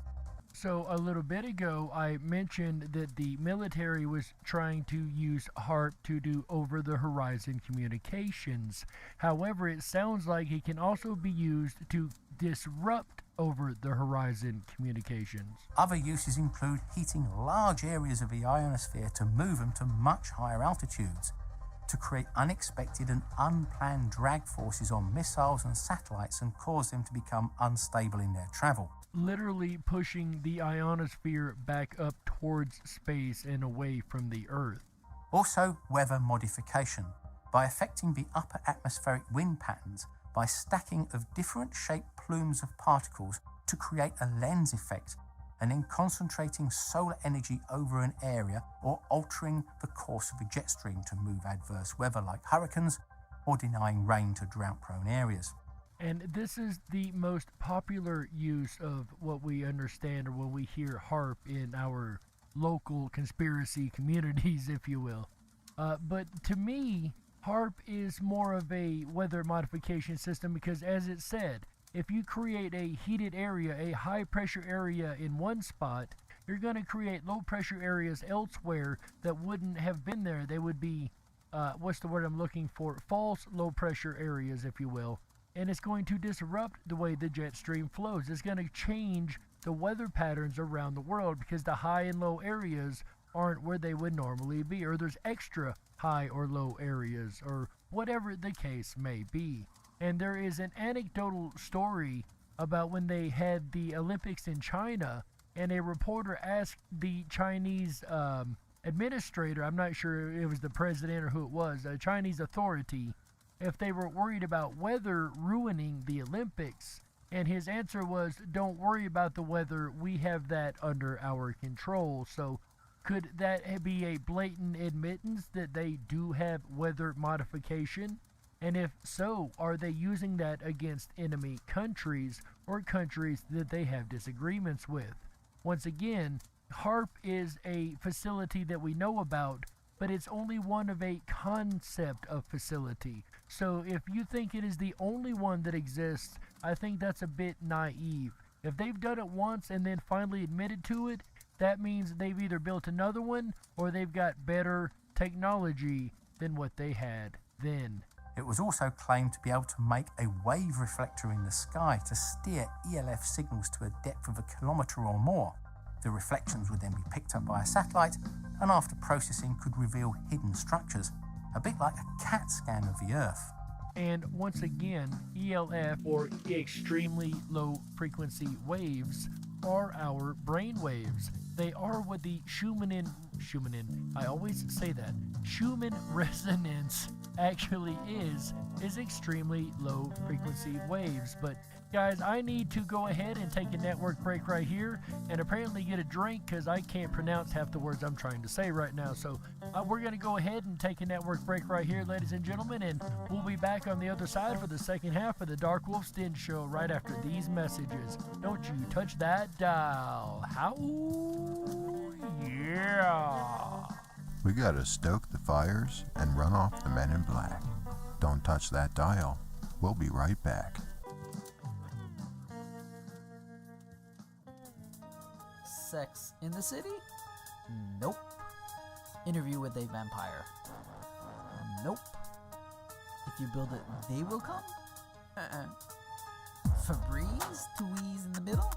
So a little bit ago, I mentioned that the military was trying to use HAARP to do over-the-horizon communications. However, it sounds like it can also be used to disrupt over-the-horizon communications. Other uses include heating large areas of the ionosphere to move them to much higher altitudes, to create unexpected and unplanned drag forces on missiles and satellites and cause them to become unstable in their travel. Literally pushing the ionosphere back up towards space and away from the Earth. Also, weather modification, by affecting the upper atmospheric wind patterns by stacking of different shaped plumes of particles to create a lens effect, and then concentrating solar energy over an area or altering the course of a jet stream to move adverse weather like hurricanes or denying rain to drought-prone areas. And this is the most popular use of what we understand or when we hear HAARP in our local conspiracy communities, if you will. But to me, HAARP is more of a weather modification system because, as it said, if you create a heated area, a high pressure area in one spot, you're going to create low pressure areas elsewhere that wouldn't have been there. They would be, what's the word I'm looking for? False low pressure areas, if you will. And it's going to disrupt the way the jet stream flows. It's going to change the weather patterns around the world because the high and low areas aren't where they would normally be, or there's extra high or low areas, or whatever the case may be. And there is an anecdotal story about when they had the Olympics in China, and a reporter asked the Chinese administrator, I'm not sure it was the president or who it was, a Chinese authority, if they were worried about weather ruining the Olympics. And his answer was, don't worry about the weather, we have that under our control. So could that be a blatant admittance that they do have weather modification? And if so, are they using that against enemy countries or countries that they have disagreements with? Once again, HAARP is a facility that we know about, but it's only one of a concept of facility. So if you think it is the only one that exists, I think that's a bit naive. If they've done it once and then finally admitted to it, that means they've either built another one or they've got better technology than what they had then. It was also claimed to be able to make a wave reflector in the sky to steer ELF signals to a depth of 1 kilometre or more. The reflections would then be picked up by a satellite and after processing could reveal hidden structures, a bit like a CAT scan of the Earth. And once again, ELF, or extremely low frequency waves, are our brain waves. They are what the Schumann, I always say that, Schumann resonance actually is extremely low frequency waves. But Guys, I need to go ahead and take a network break right here and apparently get a drink because I can't pronounce half the words I'm trying to say right now. So we're going to go ahead and take a network break right here, ladies and gentlemen, and we'll be back on the other side for the second half of the Dark Wolf's Den Show right after these messages. Don't you touch that dial. How? Yeah. We gotta stoke the fires and run off the men in black. Don't touch that dial. We'll be right back. Sex in the City? Nope. Interview with a vampire? Nope. If you build it, they will come? Febreze? Tweeze in the middle?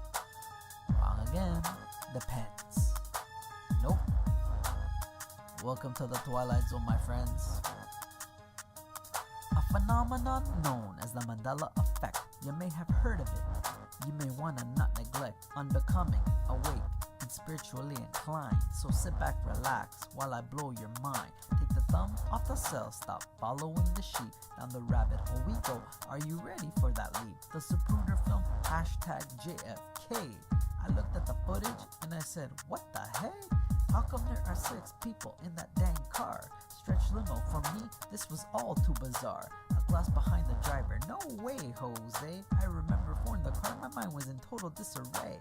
Wrong again. Depends. Nope. Welcome to the Twilight Zone, my friends. A phenomenon known as the Mandela Effect. You may have heard of it. You may want to not neglect unbecoming, awake, and spiritually inclined. So sit back, relax, while I blow your mind. Take the thumb off the cell, stop following the sheep. Down the rabbit hole we go. Are you ready for that leap? The Zapruder film, #JFK. I looked at the footage and I said, what the heck? How come there are 6 people in that dang car? Stretch limo, for me, this was all too bizarre. A glass behind the driver, no way, Jose. I remember in the car, my mind was in total disarray.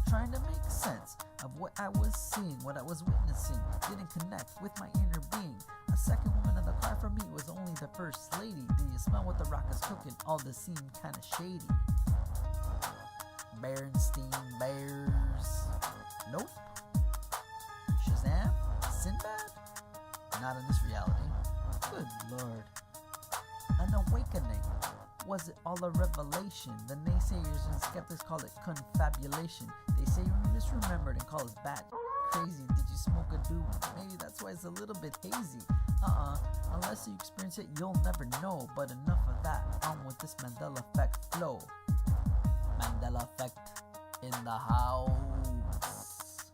Trying to make sense of what I was seeing, what I was witnessing. Didn't connect with my inner being. A second woman in the car for me was only the first lady. Do you smell what the rock is cooking? All this seemed kinda shady. Berenstein Bears. Nope. Shazam? Sinbad? Not in this reality. Good lord. An awakening. Was it all a revelation? The naysayers and skeptics call it confabulation. They say you misremembered and call us bat crazy. Did you smoke a doobie? Maybe that's why it's a little bit hazy. Unless you experience it, you'll never know. But enough of that. On with this Mandela Effect flow. Mandela Effect in the house.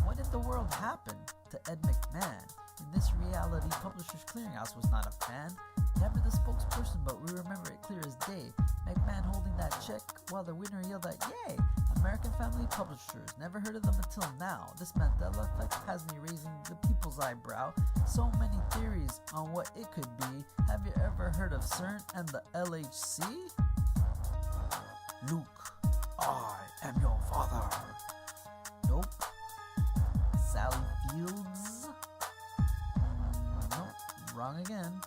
What in the world happened to Ed McMahon? In this reality, Publishers Clearinghouse was not a fan. Never the spokesperson, but we remember it clear as day. McMahon holding that check while the winner yelled out, yay! American Family Publishers, never heard of them until now. This Mandela Effect has me raising the people's eyebrow. So many theories on what it could be. Have you ever heard of CERN and the LHC? Luke, I am your father. Nope. Sally Fields? Nope, wrong again.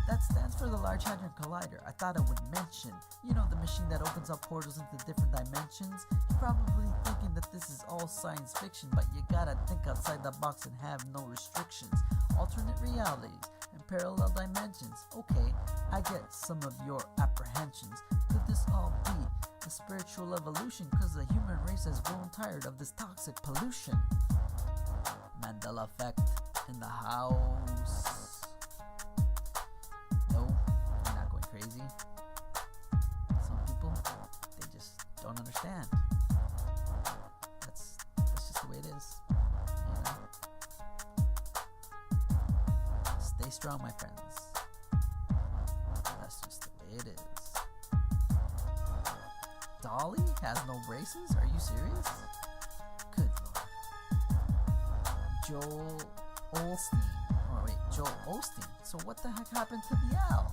That stands for the Large Hadron Collider. I thought I would mention. You know, the machine that opens up portals into different dimensions? You're probably thinking that this is all science fiction, but you gotta think outside the box and have no restrictions. Alternate realities and parallel dimensions. Okay, I get some of your apprehensions. Could this all be a spiritual evolution? Cause the human race has grown tired of this toxic pollution. Mandela Effect in the house. No, I'm not going crazy. Some people, they just don't understand. That's just the way it is. You know? Stay strong, my friends. That's just the way it is. Dolly has no braces? Are you serious? Good lord. Joel Osteen. Oh wait, Joel Osteen. So what the heck happened to the owl?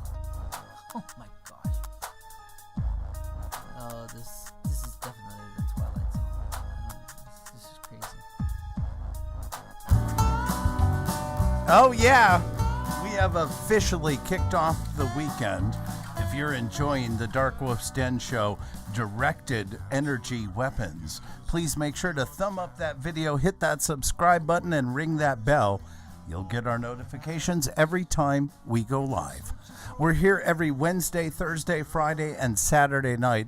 Oh my gosh. Oh, this is definitely the Twilight Zone. This is crazy. Oh yeah, we have officially kicked off the weekend. If you're enjoying the Dark Wolf's Den Show Directed Energy Weapons, please make sure to thumb up that video, hit that subscribe button, and ring that bell. You'll get our notifications every time we go live. We're here every Wednesday, Thursday, Friday, and Saturday night,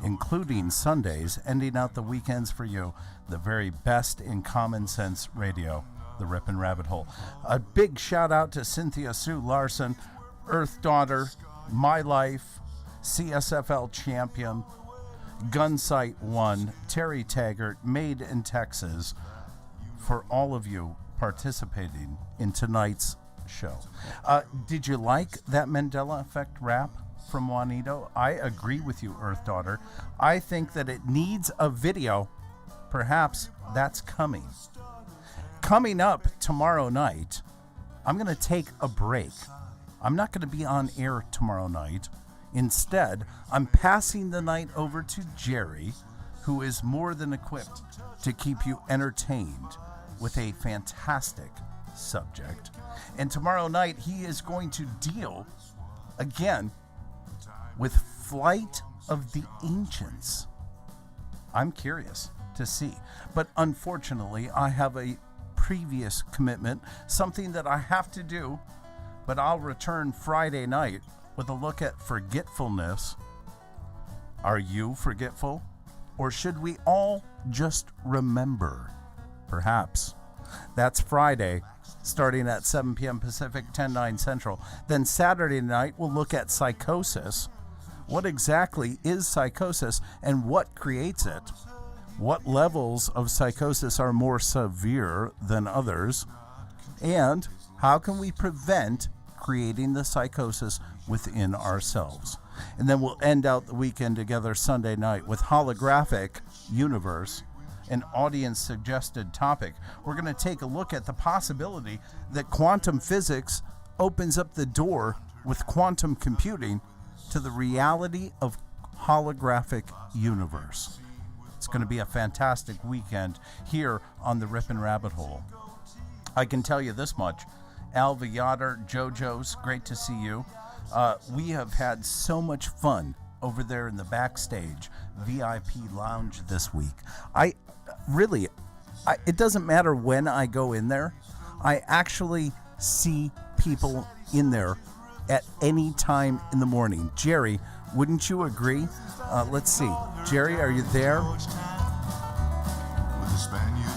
including Sundays, ending out the weekends for you. The very best in common sense radio, the Ripon Rabbit Hole. A big shout out to Cynthia Sue Larson, Earth Daughter, My Life, CSFL Champion, Gunsight 1, Terry Taggart, Made in Texas, for all of you participating in tonight's show. Did you like that Mandela Effect rap? from Juanito. I agree with you, Earth Daughter. I think that it needs a video. Perhaps that's coming. Coming up tomorrow night, I'm going to take a break. I'm not going to be on air tomorrow night. Instead, I'm passing the night over to Jerry, who is more than equipped to keep you entertained with a fantastic subject. And tomorrow night, he is going to deal, again, with Flight of the Ancients. I'm curious to see. But unfortunately, I have a previous commitment, something that I have to do, but I'll return Friday night with a look at forgetfulness. Are you forgetful? Or should we all just remember? Perhaps. That's Friday, starting at 7 p.m. Pacific, 10/9 Central. Then Saturday night, we'll look at psychosis. What exactly is psychosis and what creates it? What levels of psychosis are more severe than others? And how can we prevent creating the psychosis within ourselves? And then we'll end out the weekend together Sunday night with Holographic Universe, an audience suggested topic. We're going to take a look at the possibility that quantum physics opens up the door with quantum computing to the reality of holographic universe. It's going to be a fantastic weekend here on the Ripon Rabbit Hole. I can tell you this much. Alva Yoder, JoJo's, great to see you. We have had so much fun over there in the Backstage VIP lounge this week. It doesn't matter when I go in there. I actually see people in there at any time in the morning. Jerry, wouldn't you agree? Let's see. Jerry, are you there?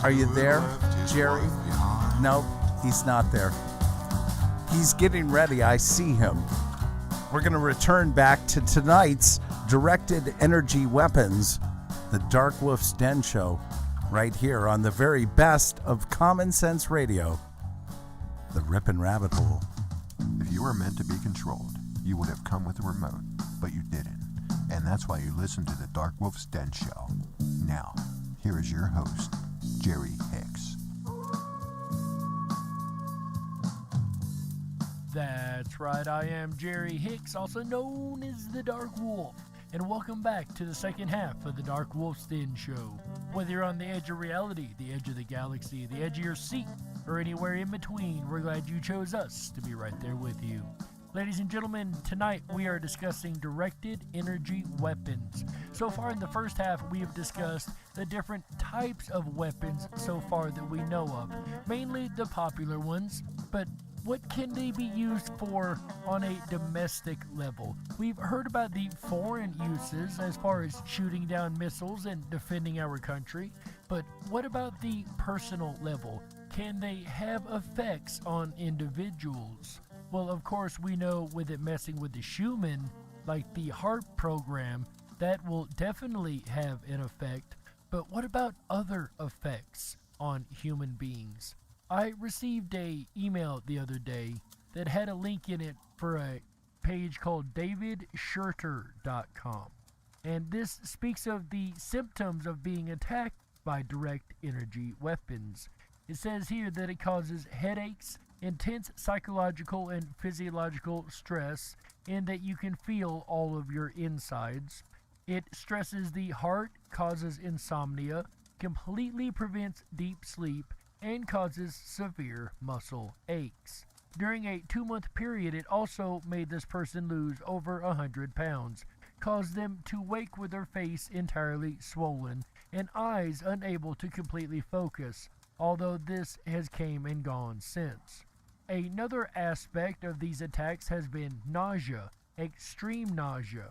Are you there, Jerry? No, he's not there. He's getting ready. I see him. We're going to return back to tonight's Directed Energy Weapons, the Dark Wolf's Den Show, right here on the very best of Common Sense Radio, the Ripon Rabbit Hole. If you were meant to be controlled, you would have come with a remote, but you didn't. And that's why you listen to the Dark Wolf's Den Show. Now, here is your host, Jerry Hicks. That's right, I am Jerry Hicks, also known as the Dark Wolf, and welcome back to the second half of the Dark Wolf's Den Show. Whether you're on the edge of reality, the edge of the galaxy, the edge of your seat, or anywhere in between, we're glad you chose us to be right there with you. Ladies and gentlemen, tonight we are discussing directed energy weapons. So far in the first half, we have discussed the different types of weapons so far that we know of, mainly the popular ones, but what can they be used for on a domestic level? We've heard about the foreign uses as far as shooting down missiles and defending our country, but what about the personal level? Can they have effects on individuals? Well, of course, we know with it messing with the Schumann, like the heart program, that will definitely have an effect, but what about other effects on human beings? I received a email the other day that had a link in it for a page called davidshirter.com. And this speaks of the symptoms of being attacked by direct energy weapons. It says here that it causes headaches, intense psychological and physiological stress, and that you can feel all of your insides. It stresses the heart, causes insomnia, completely prevents deep sleep, and causes severe muscle aches. During a 2-month period, it also made this person lose over 100 pounds, caused them to wake with their face entirely swollen, and eyes unable to completely focus, although this has came and gone since. Another aspect of these attacks has been nausea, extreme nausea.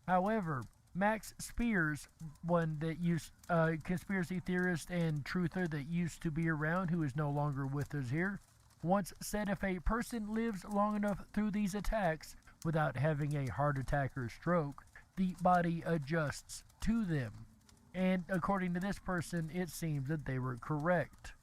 However, Max Spears, one that used conspiracy theorist and truther that used to be around, who is no longer with us here, once said if a person lives long enough through these attacks without having a heart attack or stroke, the body adjusts to them. And according to this person, it seems that they were correct.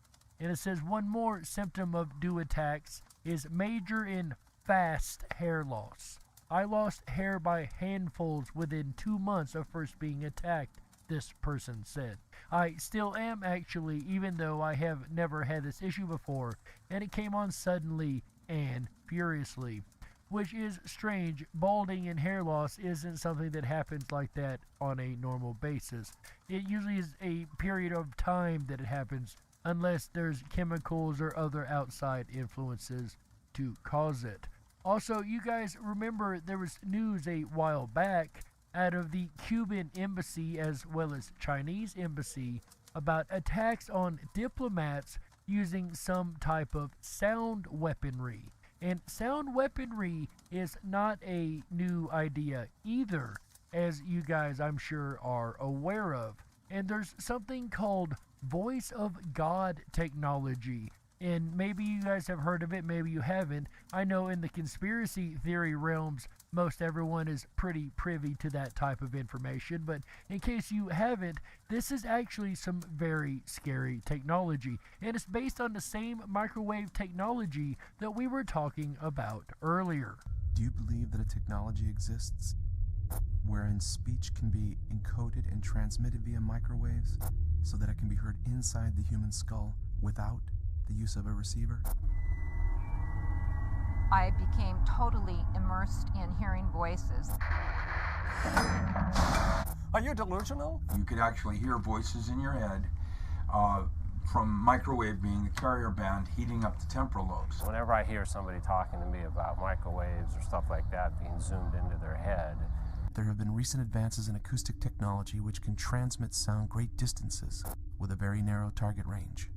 And it says one more symptom of DO attacks is major and fast hair loss. I lost hair by handfuls within 2 months of first being attacked, this person said. I still am actually, even though I have never had this issue before, and it came on suddenly and furiously. Which is strange. Balding and hair loss isn't something that happens like that on a normal basis. It usually is a period of time that it happens, unless there's chemicals or other outside influences to cause it. Also, you guys remember there was news a while back out of the Cuban embassy as well as Chinese embassy about attacks on diplomats using some type of sound weaponry. And sound weaponry is not a new idea either, as you guys I'm sure are aware of. And there's something called Voice of God technology. And maybe you guys have heard of it, maybe you haven't. I know in the conspiracy theory realms, most everyone is pretty privy to that type of information. But in case you haven't, this is actually some very scary technology. And it's based on the same microwave technology that we were talking about earlier. Do you believe that a technology exists wherein speech can be encoded and transmitted via microwaves so that it can be heard inside the human skull without the use of a receiver? I became totally immersed in hearing voices. Are you delusional? You could actually hear voices in your head from microwave being the carrier band heating up the temporal lobes. Whenever I hear somebody talking to me about microwaves or stuff like that being zoomed into their head. There have been recent advances in acoustic technology which can transmit sound great distances with a very narrow target range.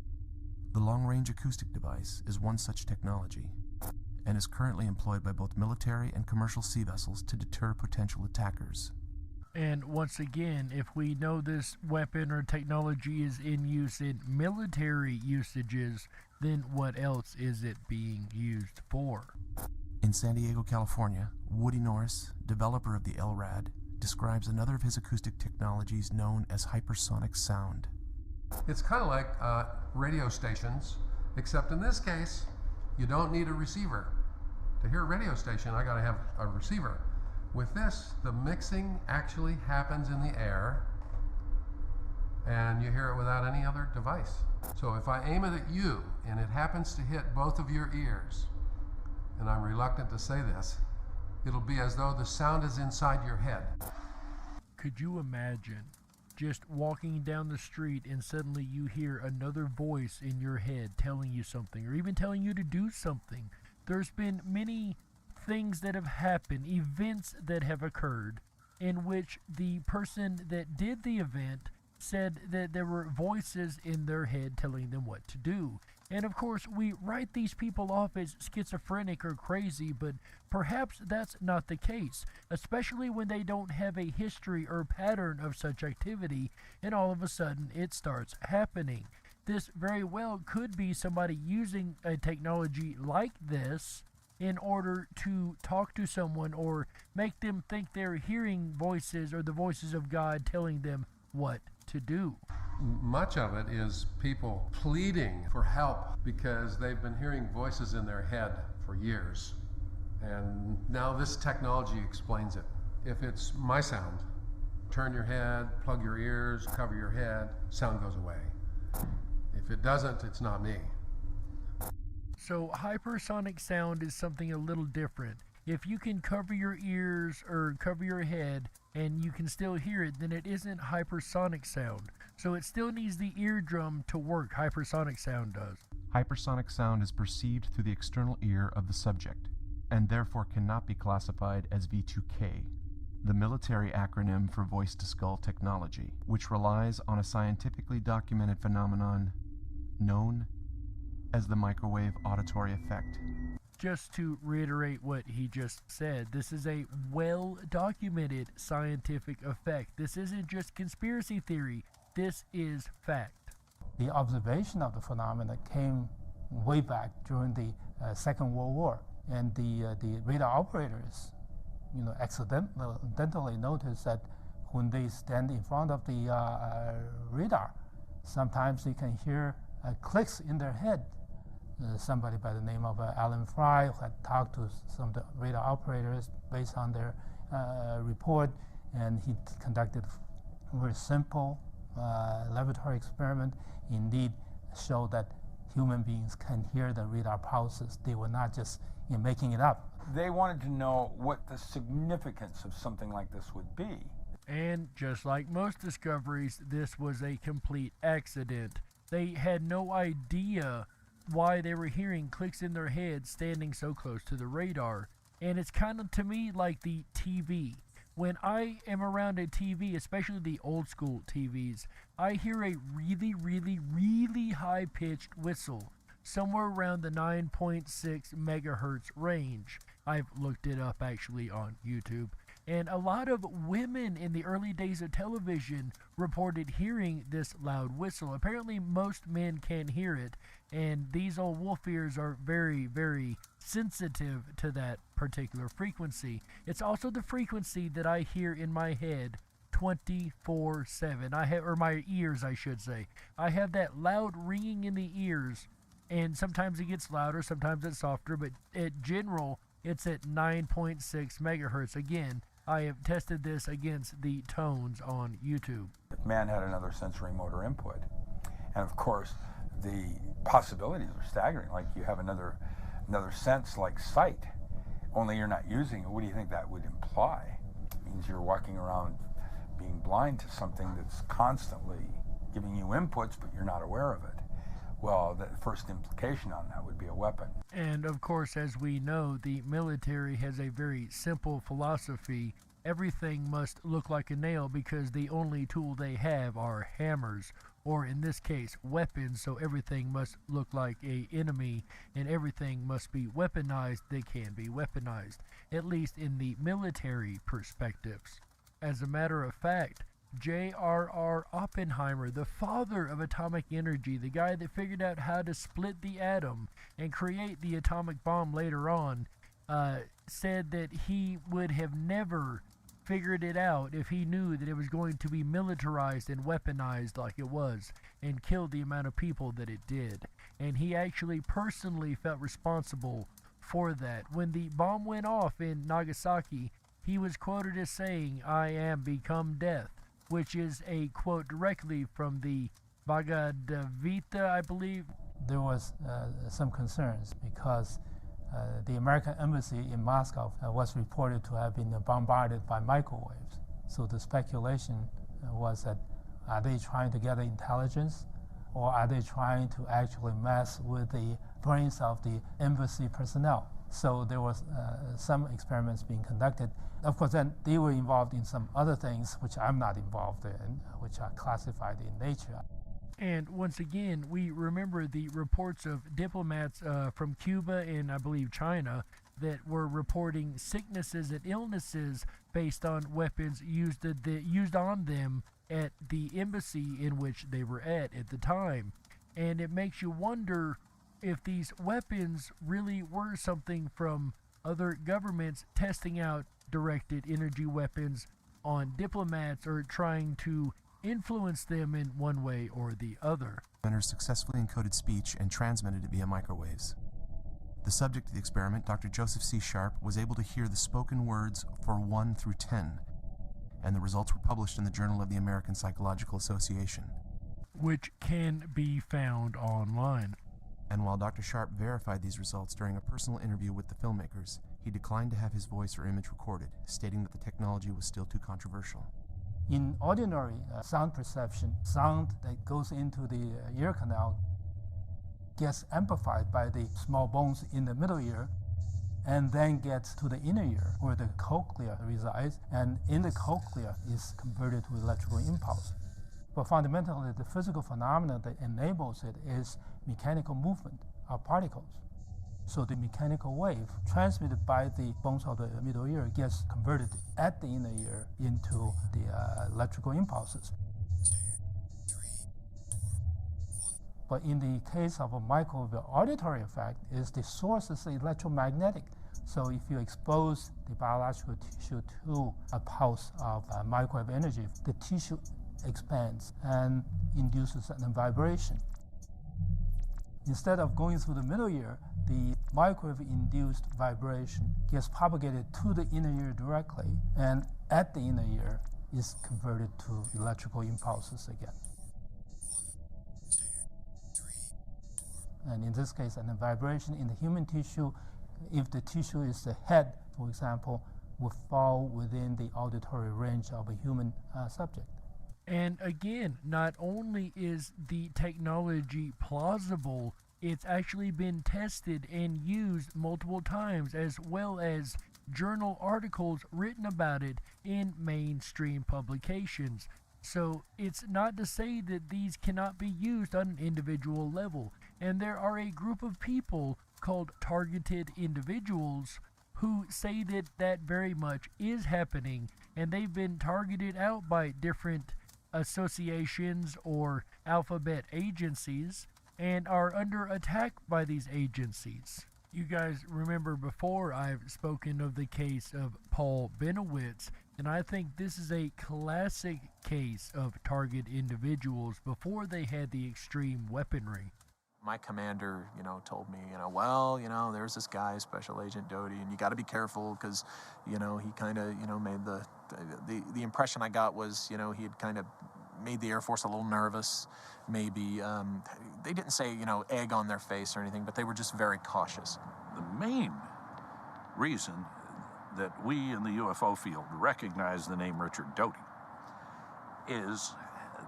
The long-range acoustic device is one such technology and is currently employed by both military and commercial sea vessels to deter potential attackers. And once again, if we know this weapon or technology is in use in military usages, then what else is it being used for? In San Diego, California, Woody Norris, developer of the LRAD, describes another of his acoustic technologies known as hypersonic sound. It's kind of like radio stations, except in this case, you don't need a receiver. To hear a radio station, I gotta have a receiver. With this, the mixing actually happens in the air, and you hear it without any other device. So if I aim it at you, and it happens to hit both of your ears, and I'm reluctant to say this, it'll be as though the sound is inside your head. Could you imagine just walking down the street and suddenly you hear another voice in your head telling you something, or even telling you to do something? There's been many things that have happened, events that have occurred, in which the person that did the event said that there were voices in their head telling them what to do. And of course, we write these people off as schizophrenic or crazy, but perhaps that's not the case, especially when they don't have a history or pattern of such activity, and all of a sudden it starts happening. This very well could be somebody using a technology like this in order to talk to someone or make them think they're hearing voices or the voices of God telling them what to do. Much of it is people pleading for help because they've been hearing voices in their head for years. And now this technology explains it. If it's my sound, turn your head, plug your ears, cover your head, sound goes away. If it doesn't, it's not me. So hypersonic sound is something a little different. If you can cover your ears or cover your head and you can still hear it, then it isn't hypersonic sound. So it still needs the eardrum to work. Hypersonic sound does. Hypersonic sound is perceived through the external ear of the subject, and therefore cannot be classified as V2K, the military acronym for voice-to-skull technology, which relies on a scientifically documented phenomenon known as the microwave auditory effect. Just to reiterate what he just said, this is a well-documented scientific effect. This isn't just conspiracy theory. This is fact. The observation of the phenomena came way back during the Second World War, and the radar operators, accidentally noticed that when they stand in front of the radar, sometimes they can hear clicks in their head, somebody by the name of Alan Fry, who had talked to some of the radar operators based on their report, and he conducted a very simple laboratory experiment. Indeed, showed that human beings can hear the radar pulses. They were not just making it up. They wanted to know what the significance of something like this would be. And just like most discoveries, this was a complete accident. They had no idea why they were hearing clicks in their head standing so close to the radar. And it's kind of, to me, like the TV. When I am around a TV, especially the old school TVs, I hear a really, really, really high-pitched whistle, somewhere around the 9.6 megahertz range. I've looked it up actually on YouTube. And a lot of women in the early days of television reported hearing this loud whistle. Apparently most men can hear it, and these old wolf ears are very, very sensitive to that particular frequency. It's also the frequency that I hear in my head 24/7. Or my ears, I should say. I have that loud ringing in the ears, and sometimes it gets louder, sometimes it's softer, but in general, it's at 9.6 megahertz. Again, I have tested this against the tones on YouTube. If man had another sensory motor input, and of course, the possibilities are staggering. Like you have another sense like sight, only you're not using it. What do you think that would imply? It means you're walking around being blind to something that's constantly giving you inputs, but you're not aware of it. Well, the first implication on that would be a weapon. And of course, as we know, the military has a very simple philosophy. Everything must look like a nail because the only tool they have are hammers, or in this case, weapons, so everything must look like an enemy, and everything must be weaponized that can be weaponized, at least in the military perspectives. As a matter of fact, J.R.R. Oppenheimer, the father of atomic energy, the guy that figured out how to split the atom and create the atomic bomb later on, said that he would have never figured it out if he knew that it was going to be militarized and weaponized like it was and killed the amount of people that it did. And he actually personally felt responsible for that. When the bomb went off in Nagasaki, he was quoted as saying, "I am become death," which is a quote directly from the Bhagavad Gita, I believe. There was some concerns because the American embassy in Moscow was reported to have been bombarded by microwaves. So the speculation was that are they trying to gather intelligence, or are they trying to actually mess with the brains of the embassy personnel? So there was some experiments being conducted. Of course, then they were involved in some other things which I'm not involved in, which are classified in nature. And once again, we remember the reports of diplomats from Cuba and I believe China that were reporting sicknesses and illnesses based on weapons used on them at the embassy in which they were at the time. And it makes you wonder if these weapons really were something from other governments testing out directed energy weapons on diplomats or trying to influence them in one way or the other. Inventors successfully encoded speech and transmitted it via microwaves. The subject of the experiment, Dr. Joseph C. Sharp, was able to hear the spoken words for 1 through 10, and the results were published in the Journal of the American Psychological Association, which can be found online. And while Dr. Sharp verified these results during a personal interview with the filmmakers, he declined to have his voice or image recorded, stating that the technology was still too controversial. In ordinary sound perception, sound that goes into the ear canal gets amplified by the small bones in the middle ear and then gets to the inner ear where the cochlea resides, and in the cochlea is converted to electrical impulse. But fundamentally, the physical phenomena that enables it is mechanical movement of particles. So the mechanical wave transmitted by the bones of the middle ear gets converted at the inner ear into the electrical impulses. But in the case of a microwave auditory effect, is the source is electromagnetic. So if you expose the biological tissue to a pulse of microwave energy, the tissue expands and induces a vibration. Instead of going through the middle ear, the microwave-induced vibration gets propagated to the inner ear directly, and at the inner ear is converted to electrical impulses again. And in this case, and the vibration in the human tissue, if the tissue is the head, for example, will fall within the auditory range of a human subject. And again, not only is the technology plausible, it's actually been tested and used multiple times, as well as journal articles written about it in mainstream publications. So it's not to say that these cannot be used on an individual level. And there are a group of people called targeted individuals who say that that very much is happening, and they've been targeted out by different associations or alphabet agencies and are under attack by these agencies. You guys remember before I've spoken of the case of Paul Benowitz, and I think this is a classic case of target individuals before they had the extreme weaponry. My commander, told me, well, there's this guy, Special Agent Doty, and you got to be careful because, he kind of, made the impression I got was, he had kind of made the Air Force a little nervous. Maybe they didn't say, egg on their face or anything, but they were just very cautious. The main reason that we in the UFO field recognize the name Richard Doty is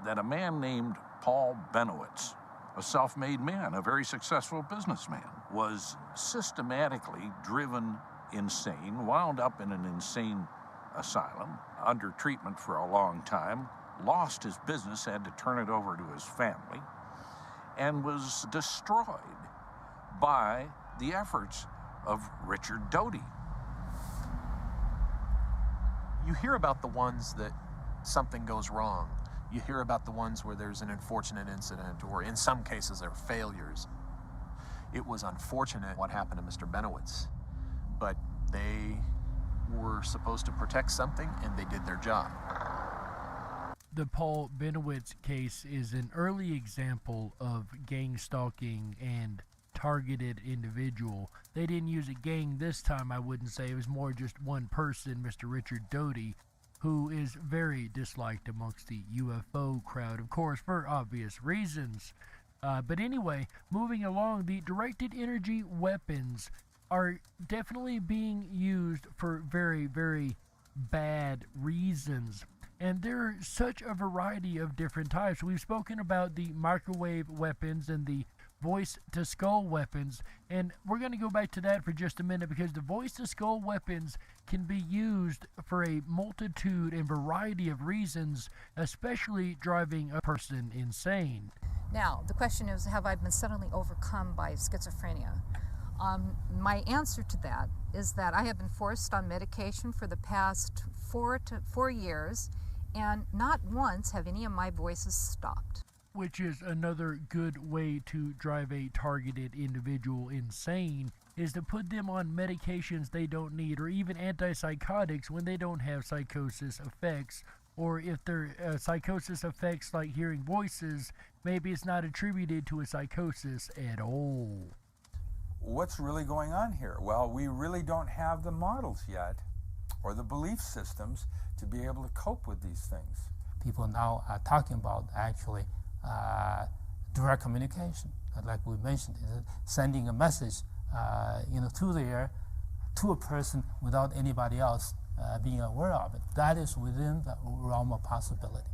that a man named Paul Benowitz, a self-made man, a very successful businessman, was systematically driven insane, wound up in an insane asylum, under treatment for a long time, lost his business, had to turn it over to his family, and was destroyed by the efforts of Richard Doty. You hear about the ones that something goes wrong. You hear about the ones where there's an unfortunate incident, or in some cases they're failures. It was unfortunate what happened to Mr. Benowitz, but they were supposed to protect something and they did their job. The Paul Benowitz case is an early example of gang stalking and targeted individual. They didn't use a gang this time, I wouldn't say. It was more just one person, Mr. Richard Doty, who is very disliked amongst the UFO crowd, of course, for obvious reasons. But anyway, moving along, the directed energy weapons are definitely being used for very, very bad reasons. And there are such a variety of different types. We've spoken about the microwave weapons and the voice-to-skull weapons, and we're going to go back to that for just a minute, because the voice-to-skull weapons can be used for a multitude and variety of reasons, especially driving a person insane. Now, the question is, have I been suddenly overcome by schizophrenia? My answer to that is that I have been forced on medication for the past 4 years, and not once have any of my voices stopped. Which is another good way to drive a targeted individual insane, is to put them on medications they don't need, or even antipsychotics when they don't have psychosis effects, or if they're psychosis effects like hearing voices, maybe it's not attributed to a psychosis at all. What's really going on here? Well, we really don't have the models yet, or the belief systems, to be able to cope with these things. People now are talking about actually direct communication, like we mentioned, sending a message, through the air to a person without anybody else being aware of it. That is within the realm of possibility.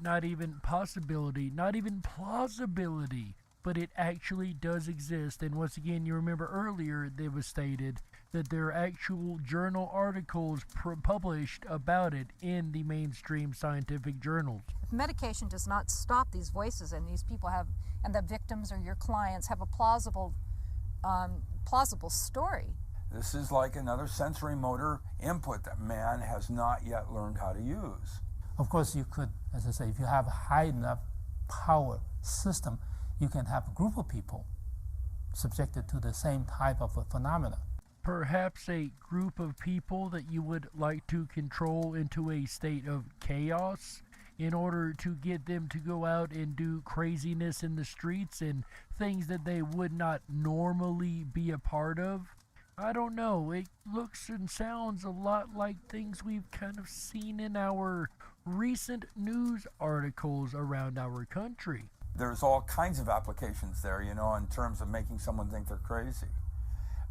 Not even possibility, not even plausibility, but it actually does exist. And once again, you remember earlier it was stated that there are actual journal articles published about it in the mainstream scientific journals. If medication does not stop these voices, and these people have, and the victims or your clients have a plausible story. This is like another sensory motor input that man has not yet learned how to use. Of course, you could, as I say, if you have a high enough power system, you can have a group of people subjected to the same type of a phenomena. Perhaps a group of people that you would like to control into a state of chaos in order to get them to go out and do craziness in the streets and things that they would not normally be a part of? I don't know. It looks and sounds a lot like things we've kind of seen in our recent news articles around our country. There's all kinds of applications there, you know, in terms of making someone think they're crazy.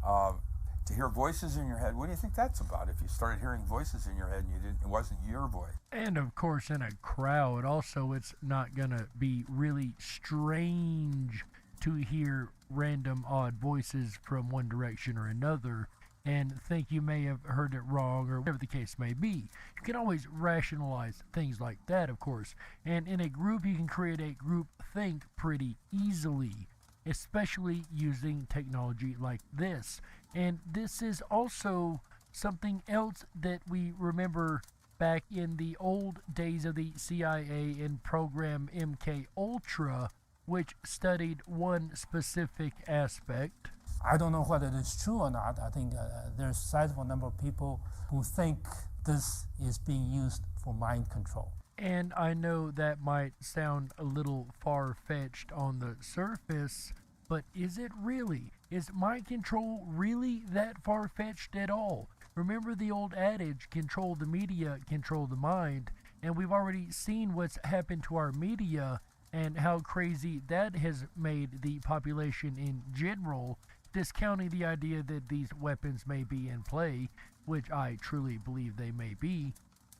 To hear voices in your head, what do you think that's about? If you started hearing voices in your head and it wasn't your voice. And of course, in a crowd, also, it's not gonna be really strange to hear random odd voices from one direction or another and think you may have heard it wrong or whatever the case may be. You can always rationalize things like that, of course. And in a group, you can create a group think pretty easily, especially using technology like this. And this is also something else that we remember back in the old days of the CIA and program MK Ultra, which studied one specific aspect. I don't know whether it's true or not. I think there's a sizable number of people who think this is being used for mind control. And I know that might sound a little far-fetched on the surface, but is it really? Is mind control really that far-fetched at all? Remember the old adage, control the media, control the mind, and we've already seen what's happened to our media and how crazy that has made the population in general, discounting the idea that these weapons may be in play, which I truly believe they may be.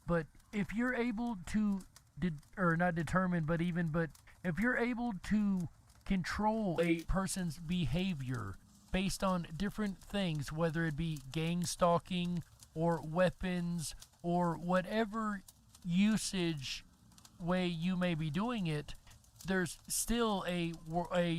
But if you're able to, if you're able to control a person's behavior based on different things, whether it be gang stalking or weapons or whatever usage way you may be doing it, there's still a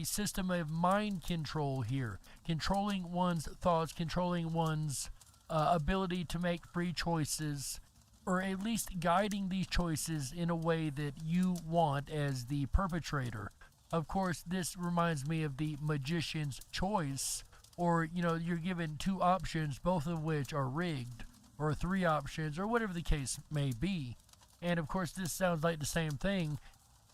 system of mind control here, controlling one's thoughts, controlling one's ability to make free choices, or at least guiding these choices in a way that you want as the perpetrator. Of course, this reminds me of the magician's choice, or, you know, you're given two options, both of which are rigged, or three options, or whatever the case may be. And of course, this sounds like the same thing.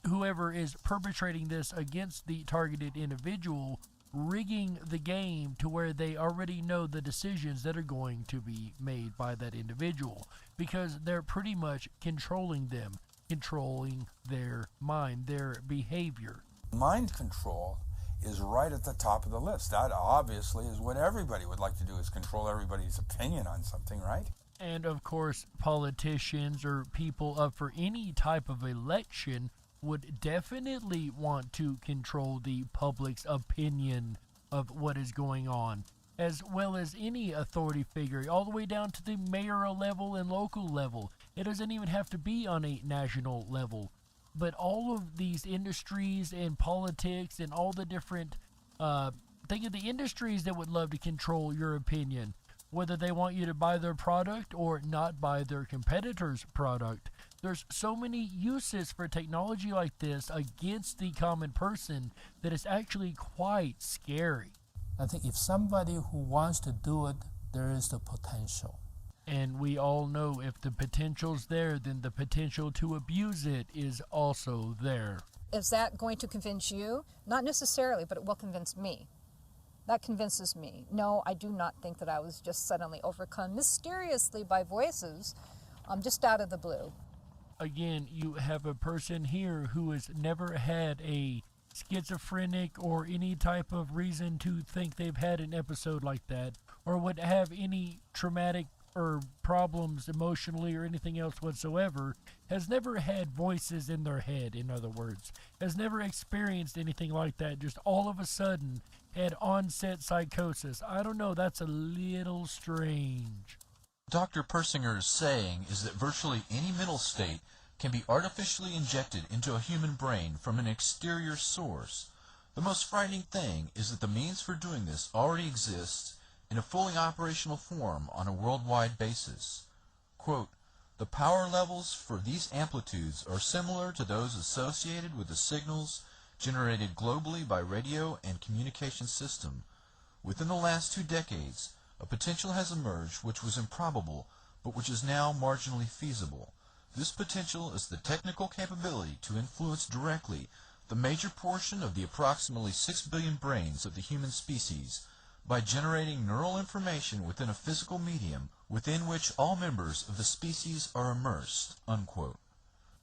Whoever is perpetrating this against the targeted individual, rigging the game to where they already know the decisions that are going to be made by that individual, because they're pretty much controlling them, controlling their mind, their behavior. Mind control is right at the top of the list. That obviously is what everybody would like to do, is control everybody's opinion on something, right? And of course, politicians or people up for any type of election would definitely want to control the public's opinion of what is going on, as well as any authority figure, all the way down to the mayoral level and local level. It doesn't even have to be on a national level. But all of these industries and politics and all the different, think of the industries that would love to control your opinion, whether they want you to buy their product or not buy their competitor's product. There's so many uses for technology like this against the common person that it's actually quite scary. I think if somebody who wants to do it, there is the potential. And we all know if the potential's there, then the potential to abuse it is also there. Is that going to convince you? Not necessarily, but it will convince me. That convinces me. No, I do not think that I was just suddenly overcome mysteriously by voices, just out of the blue. Again, you have a person here who has never had a schizophrenic or any type of reason to think they've had an episode like that, or would have any traumatic or problems emotionally or anything else whatsoever, has never had voices in their head, in other words, has never experienced anything like that, just all of a sudden had onset psychosis. I don't know, that's a little strange. Dr. Persinger is saying is that virtually any mental state can be artificially injected into a human brain from an exterior source. The most frightening thing is that the means for doing this already exists in a fully operational form on a worldwide basis. Quote, the power levels for these amplitudes are similar to those associated with the signals generated globally by radio and communication system. Within the last 2 decades, a potential has emerged which was improbable, but which is now marginally feasible. This potential is the technical capability to influence directly the major portion of the approximately 6 billion brains of the human species by generating neural information within a physical medium within which all members of the species are immersed." Unquote.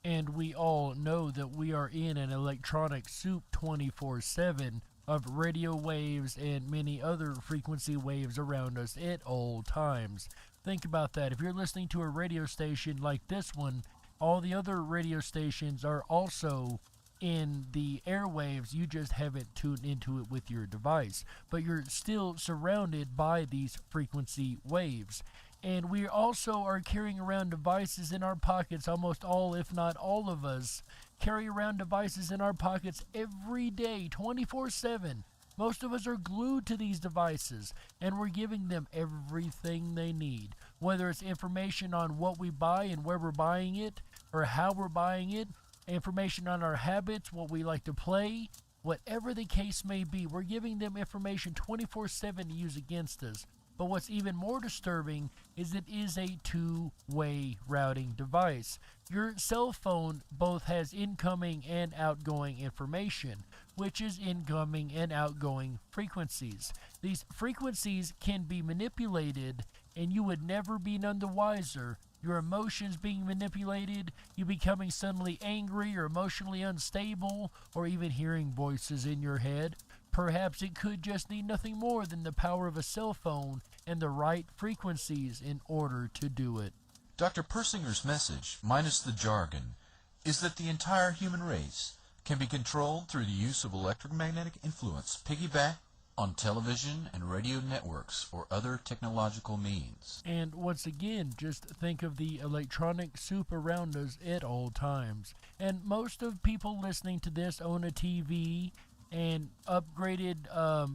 And we all know that we are in an electronic soup 24/7 of radio waves and many other frequency waves around us at all times. Think about that. If you're listening to a radio station like this one, all the other radio stations are also in the airwaves. You just haven't tuned into it with your device, but you're still surrounded by these frequency waves. And we also are carrying around devices in our pockets. Almost all, if not all of us, carry around devices in our pockets every day, 24/7. Most of us are glued to these devices, and we're giving them everything they need. Whether it's information on what we buy and where we're buying it, or how we're buying it, information on our habits, what we like to play, whatever the case may be, we're giving them information 24/7 to use against us. But what's even more disturbing is it is a two-way routing device. Your cell phone both has incoming and outgoing information, which is incoming and outgoing frequencies. These frequencies can be manipulated, and you would never be none the wiser. Your emotions being manipulated, you becoming suddenly angry or emotionally unstable, or even hearing voices in your head. Perhaps it could just need nothing more than the power of a cell phone and the right frequencies in order to do it. Dr. Persinger's message, minus the jargon, is that the entire human race can be controlled through the use of electromagnetic influence piggyback on television and radio networks or other technological means. And once again, just think of the electronic soup around us at all times. And most of people listening to this own a TV and upgraded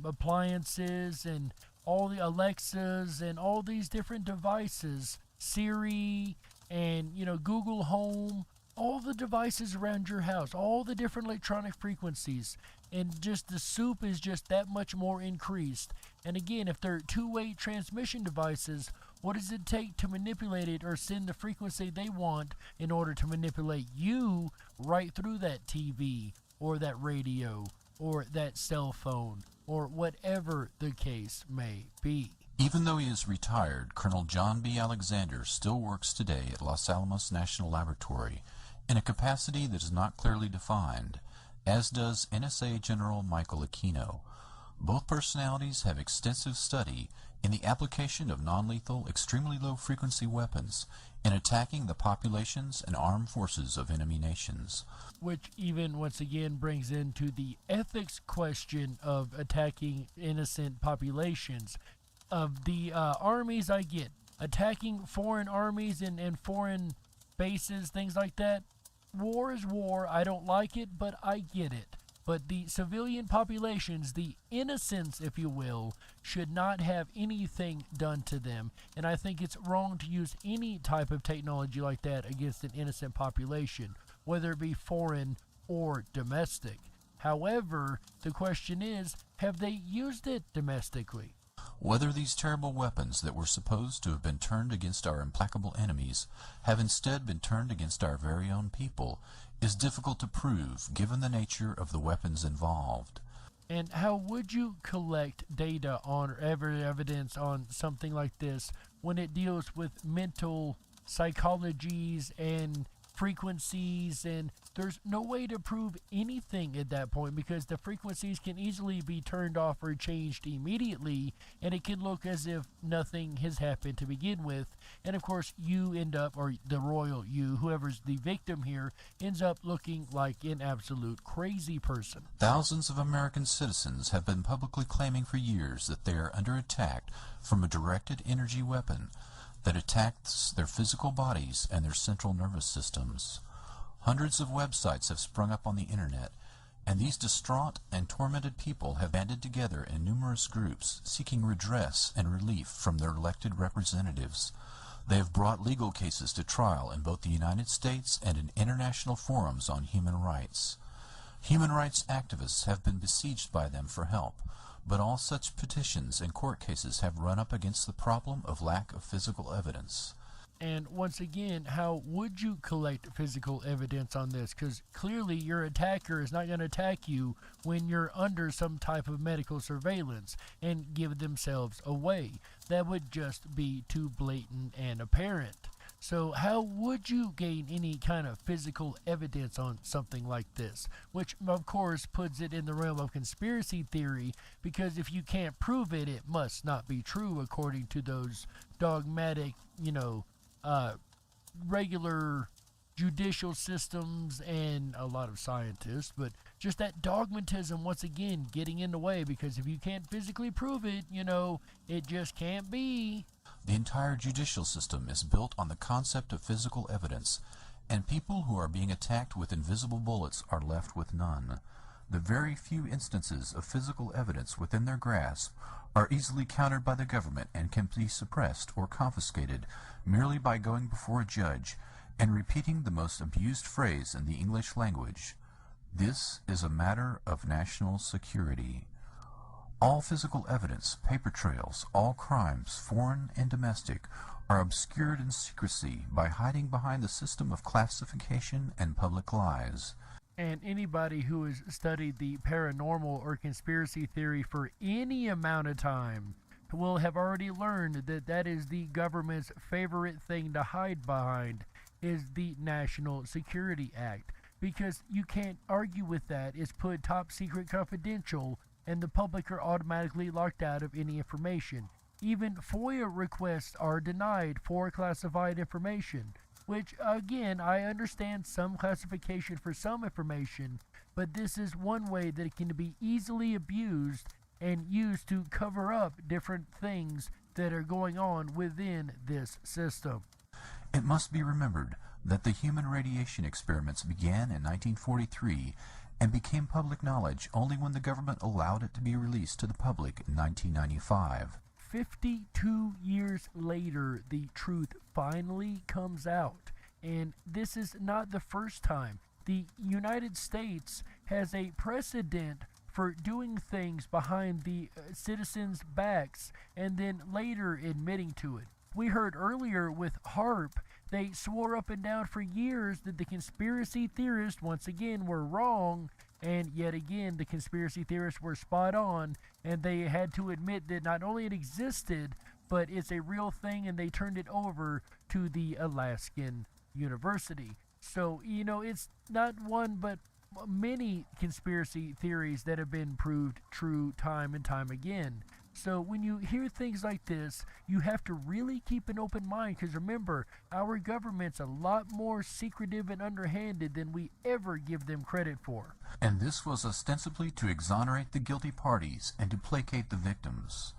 appliances and all the Alexas and all these different devices, Siri and Google Home, all the devices around your house, all the different electronic frequencies, and just the soup is just that much more increased. And again, if they're two-way transmission devices, what does it take to manipulate it or send the frequency they want in order to manipulate you right through that TV or that radio or that cell phone, or whatever the case may be? Even though he is retired, Colonel John B. Alexander still works today at Los Alamos National Laboratory in a capacity that is not clearly defined, as does NSA General Michael Aquino. Both personalities have extensive study in the application of non-lethal, extremely low-frequency weapons in attacking the populations and armed forces of enemy nations. Which even, once again, brings into the ethics question of attacking innocent populations. Of the armies, I get attacking foreign armies and foreign bases, things like that. War is war. I don't like it, but I get it. But the civilian populations, the innocents, if you will, should not have anything done to them. And I think it's wrong to use any type of technology like that against an innocent population, whether it be foreign or domestic. However, the question is, have they used it domestically? Whether these terrible weapons that were supposed to have been turned against our implacable enemies have instead been turned against our very own people is difficult to prove given the nature of the weapons involved. And how would you collect data on or evidence on something like this when it deals with mental psychologies and frequencies, and there's no way to prove anything at that point because the frequencies can easily be turned off or changed immediately, and it can look as if nothing has happened to begin with. And of course you end up, or the royal you, whoever's the victim here, ends up looking like an absolute crazy person. Thousands of American citizens have been publicly claiming for years that they are under attack from a directed energy weapon that attacks their physical bodies and their central nervous systems. Hundreds of websites have sprung up on the internet, and these distraught and tormented people have banded together in numerous groups seeking redress and relief from their elected representatives. They have brought legal cases to trial in both the United States and in international forums on human rights. Human rights activists have been besieged by them for help, but all such petitions and court cases have run up against the problem of lack of physical evidence. And once again, how would you collect physical evidence on this? Because clearly your attacker is not going to attack you when you're under some type of medical surveillance and give themselves away. That would just be too blatant and apparent. So how would you gain any kind of physical evidence on something like this? Which, of course, puts it in the realm of conspiracy theory, because if you can't prove it, it must not be true according to those dogmatic, regular judicial systems and a lot of scientists. But just that dogmatism, once again, getting in the way, because if you can't physically prove it, it just can't be. The entire judicial system is built on the concept of physical evidence, and people who are being attacked with invisible bullets are left with none. The very few instances of physical evidence within their grasp are easily countered by the government and can be suppressed or confiscated merely by going before a judge and repeating the most abused phrase in the English language: "This is a matter of national security." All physical evidence, paper trails, all crimes, foreign and domestic, are obscured in secrecy by hiding behind the system of classification and public lies. And anybody who has studied the paranormal or conspiracy theory for any amount of time will have already learned that that is the government's favorite thing to hide behind, is the National Security Act. Because you can't argue with that. It's put top secret confidential, and the public are automatically locked out of any information. Even FOIA requests are denied for classified information, which, again, I understand some classification for some information, but this is one way that it can be easily abused and used to cover up different things that are going on within this system. It must be remembered that the human radiation experiments began in 1943 and became public knowledge only when the government allowed it to be released to the public in 1995. 52 years later, the truth finally comes out. And this is not the first time. The United States has a precedent for doing things behind the citizens' backs and then later admitting to it. We heard earlier with HARP, they swore up and down for years that the conspiracy theorists, once again, were wrong, and yet again, the conspiracy theorists were spot on, and they had to admit that not only it existed, but it's a real thing, and they turned it over to the Alaskan University. So, it's not one, but many conspiracy theories that have been proved true time and time again. So when you hear things like this, you have to really keep an open mind, because remember, our government's a lot more secretive and underhanded than we ever give them credit for. And this was ostensibly to exonerate the guilty parties and to placate the victims.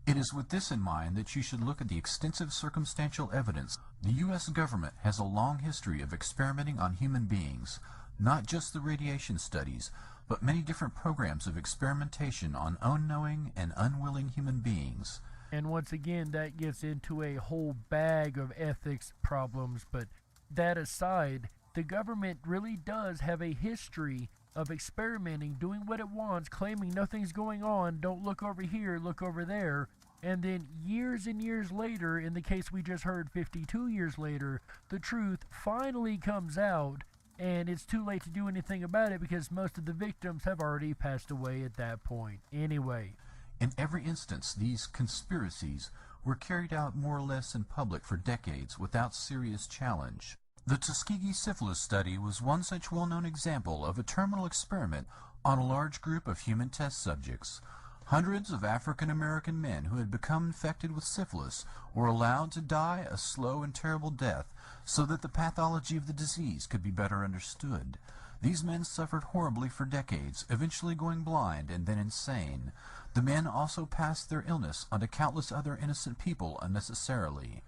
It is with this in mind that you should look at the extensive circumstantial evidence. The U.S. government has a long history of experimenting on human beings, not just the radiation studies, but many different programs of experimentation on unknowing and unwilling human beings. And once again, that gets into a whole bag of ethics problems, but that aside, the government really does have a history of experimenting, doing what it wants, claiming nothing's going on, don't look over here, look over there, and then years and years later, in the case we just heard 52 years later, the truth finally comes out, and it's too late to do anything about it because most of the victims have already passed away at that point anyway. In every instance, these conspiracies were carried out more or less in public for decades without serious challenge. The Tuskegee syphilis study was one such well-known example of a terminal experiment on a large group of human test subjects. Hundreds of African-American men who had become infected with syphilis were allowed to die a slow and terrible death so that the pathology of the disease could be better understood. These men suffered horribly for decades, eventually going blind and then insane. The men also passed their illness onto countless other innocent people unnecessarily.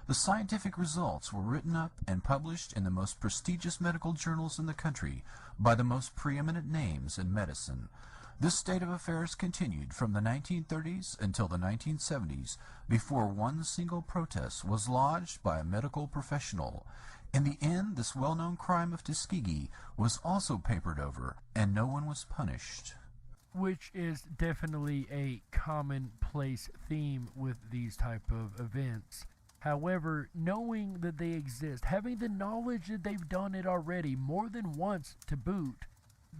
The scientific results were written up and published in the most prestigious medical journals in the country by the most preeminent names in medicine. This state of affairs continued from the 1930s until the 1970s, before one single protest was lodged by a medical professional. In the end, this well-known crime of Tuskegee was also papered over, and no one was punished. Which is definitely a commonplace theme with these type of events. However, knowing that they exist, having the knowledge that they've done it already more than once to boot,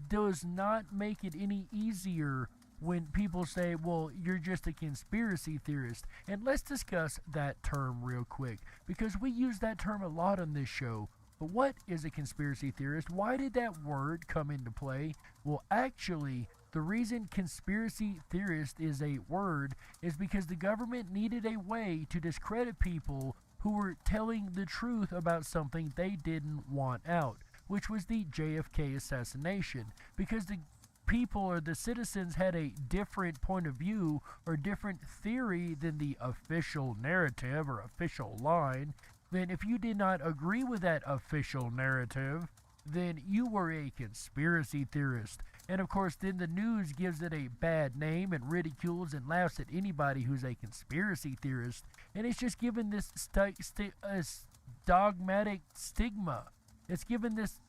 does not make it any easier when people say, well, you're just a conspiracy theorist. And let's discuss that term real quick, because we use that term a lot on this show. But what is a conspiracy theorist? Why did that word come into play? Well, actually, the reason conspiracy theorist is a word is because the government needed a way to discredit people who were telling the truth about something they didn't want out, which was the JFK assassination. Because the people or the citizens had a different point of view or different theory than the official narrative or official line, then if you did not agree with that official narrative, then you were a conspiracy theorist. And of course, then the news gives it a bad name and ridicules and laughs at anybody who's a conspiracy theorist. And it's just given this dogmatic stigma. It's given this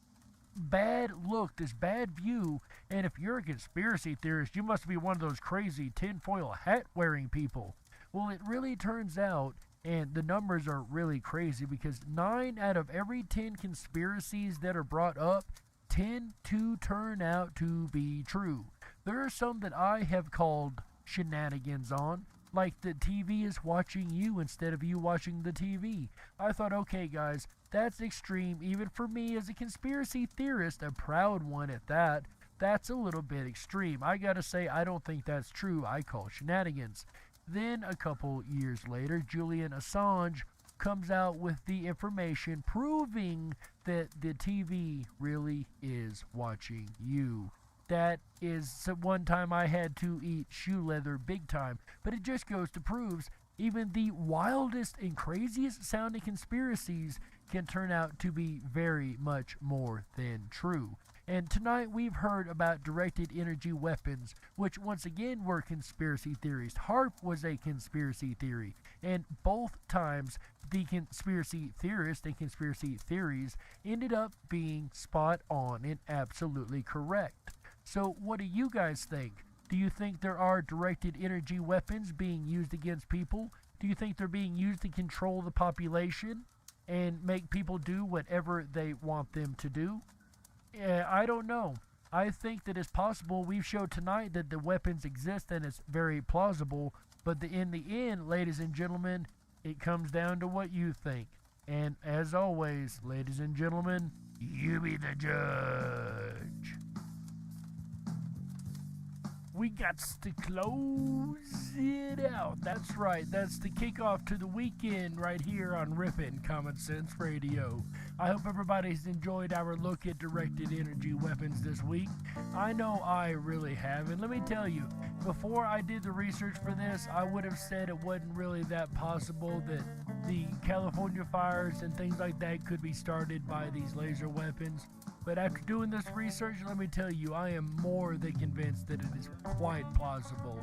bad look, this bad view. And if you're a conspiracy theorist, you must be one of those crazy tinfoil hat wearing people. Well, it really turns out, and the numbers are really crazy, because 9 out of every 10 conspiracies that are brought up tend to turn out to be true. There are some that I have called shenanigans on, like the TV is watching you instead of you watching the TV. I thought, okay guys, that's extreme, even for me as a conspiracy theorist, a proud one at that. That's a little bit extreme. I gotta say, I don't think that's true. I call shenanigans. Then a couple years later, Julian Assange comes out with the information proving that the TV really is watching you. That is one time I had to eat shoe leather big time, but it just goes to prove even the wildest and craziest sounding conspiracies can turn out to be very much more than true. And tonight we've heard about directed energy weapons, which once again were conspiracy theories. HAARP was a conspiracy theory, and both times the conspiracy theorists and conspiracy theories ended up being spot on and absolutely correct. So what do you guys think? Do you think there are directed energy weapons being used against people? Do you think they're being used to control the population and make people do whatever they want them to do? I don't know. I think that it's possible. We've showed tonight that the weapons exist and it's very plausible. But in the end, ladies and gentlemen, it comes down to what you think. And as always, ladies and gentlemen, you be the judge. We got to close it out. That's right. That's the kickoff to the weekend right here on Ripon Common Sense Radio. I hope everybody's enjoyed our look at directed energy weapons this week. I know I really have. And let me tell you, before I did the research for this, I would have said it wasn't really that possible that the California fires and things like that could be started by these laser weapons. But after doing this research, let me tell you, I am more than convinced that it is quite plausible.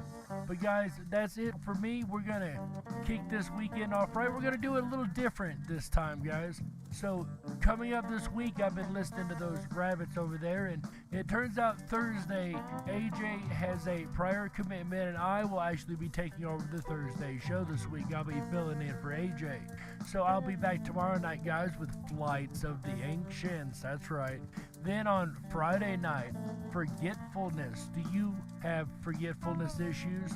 But guys, that's it for me. We're going to kick this weekend off right. We're going to do it a little different this time, guys. So coming up this week, I've been listening to those rabbits over there, and it turns out Thursday, AJ has a prior commitment, and I will actually be taking over the Thursday show this week. I'll be filling in for AJ. So I'll be back tomorrow night, guys, with Flights of the Ancients. That's right. Then on Friday night, forgetfulness. Do you have forgetfulness issues?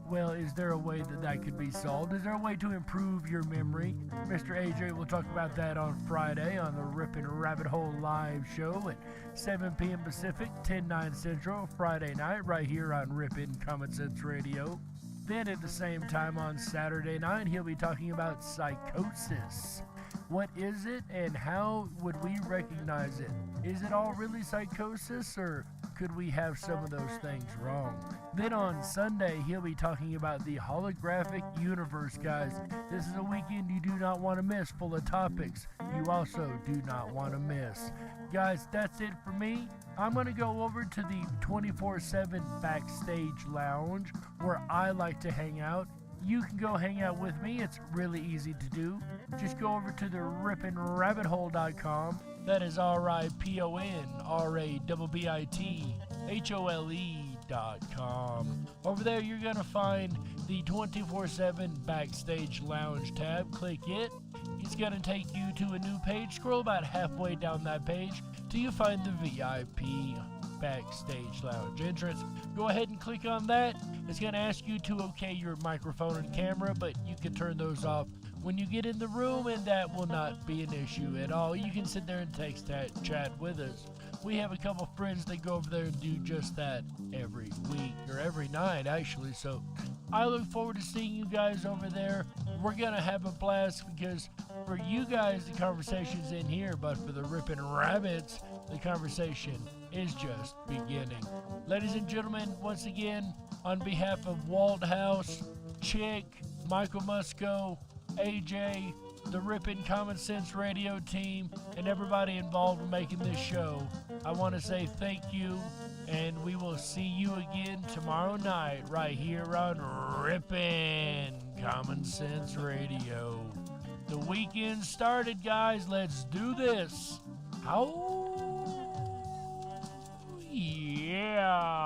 Well, is there a way that could be solved? Is there a way to improve your memory? Mr. AJ will talk about that on Friday on the Ripon Rabbit Hole live show at 7 p.m. Pacific, 10/9 Central, Friday night, right here on Ripon Common Sense Radio. Then at the same time on Saturday night, he'll be talking about psychosis. What is it and how would we recognize it? Is it all really psychosis, or could we have some of those things wrong? Then on Sunday, he'll be talking about the holographic universe, guys. This is a weekend you do not want to miss, full of topics you also do not want to miss. Guys, that's it for me. I'm going to go over to the 24/7 Backstage Lounge where I like to hang out. You can go hang out with me. It's really easy to do. Just go over to the riponrabbithole.com. That is RIPONRABBITHOLE.com. BackstageLounge.com. Over there, you're going to find the 24/7 Backstage Lounge tab. Click it. It's going to take you to a new page. Scroll about halfway down that page till you find the VIP Backstage Lounge entrance. Go ahead and click on that. It's going to ask you to okay your microphone and camera, but you can turn those off when you get in the room, and that will not be an issue at all. You can sit there and text, chat with us. We have a couple friends that go over there and do just that every week, or every night actually, so I look forward to seeing you guys over there. We're going to have a blast because for you guys the conversation's in here, but for the Ripon Rabbits the conversation is just beginning. Ladies and gentlemen, once again, on behalf of Walt House, Chick, Michael Musco, AJ, the Ripon Common Sense Radio team, and everybody involved in making this show, I want to say thank you, and we will see you again tomorrow night right here on Ripon Common Sense Radio. The weekend started, guys. Let's do this. Oh, yeah.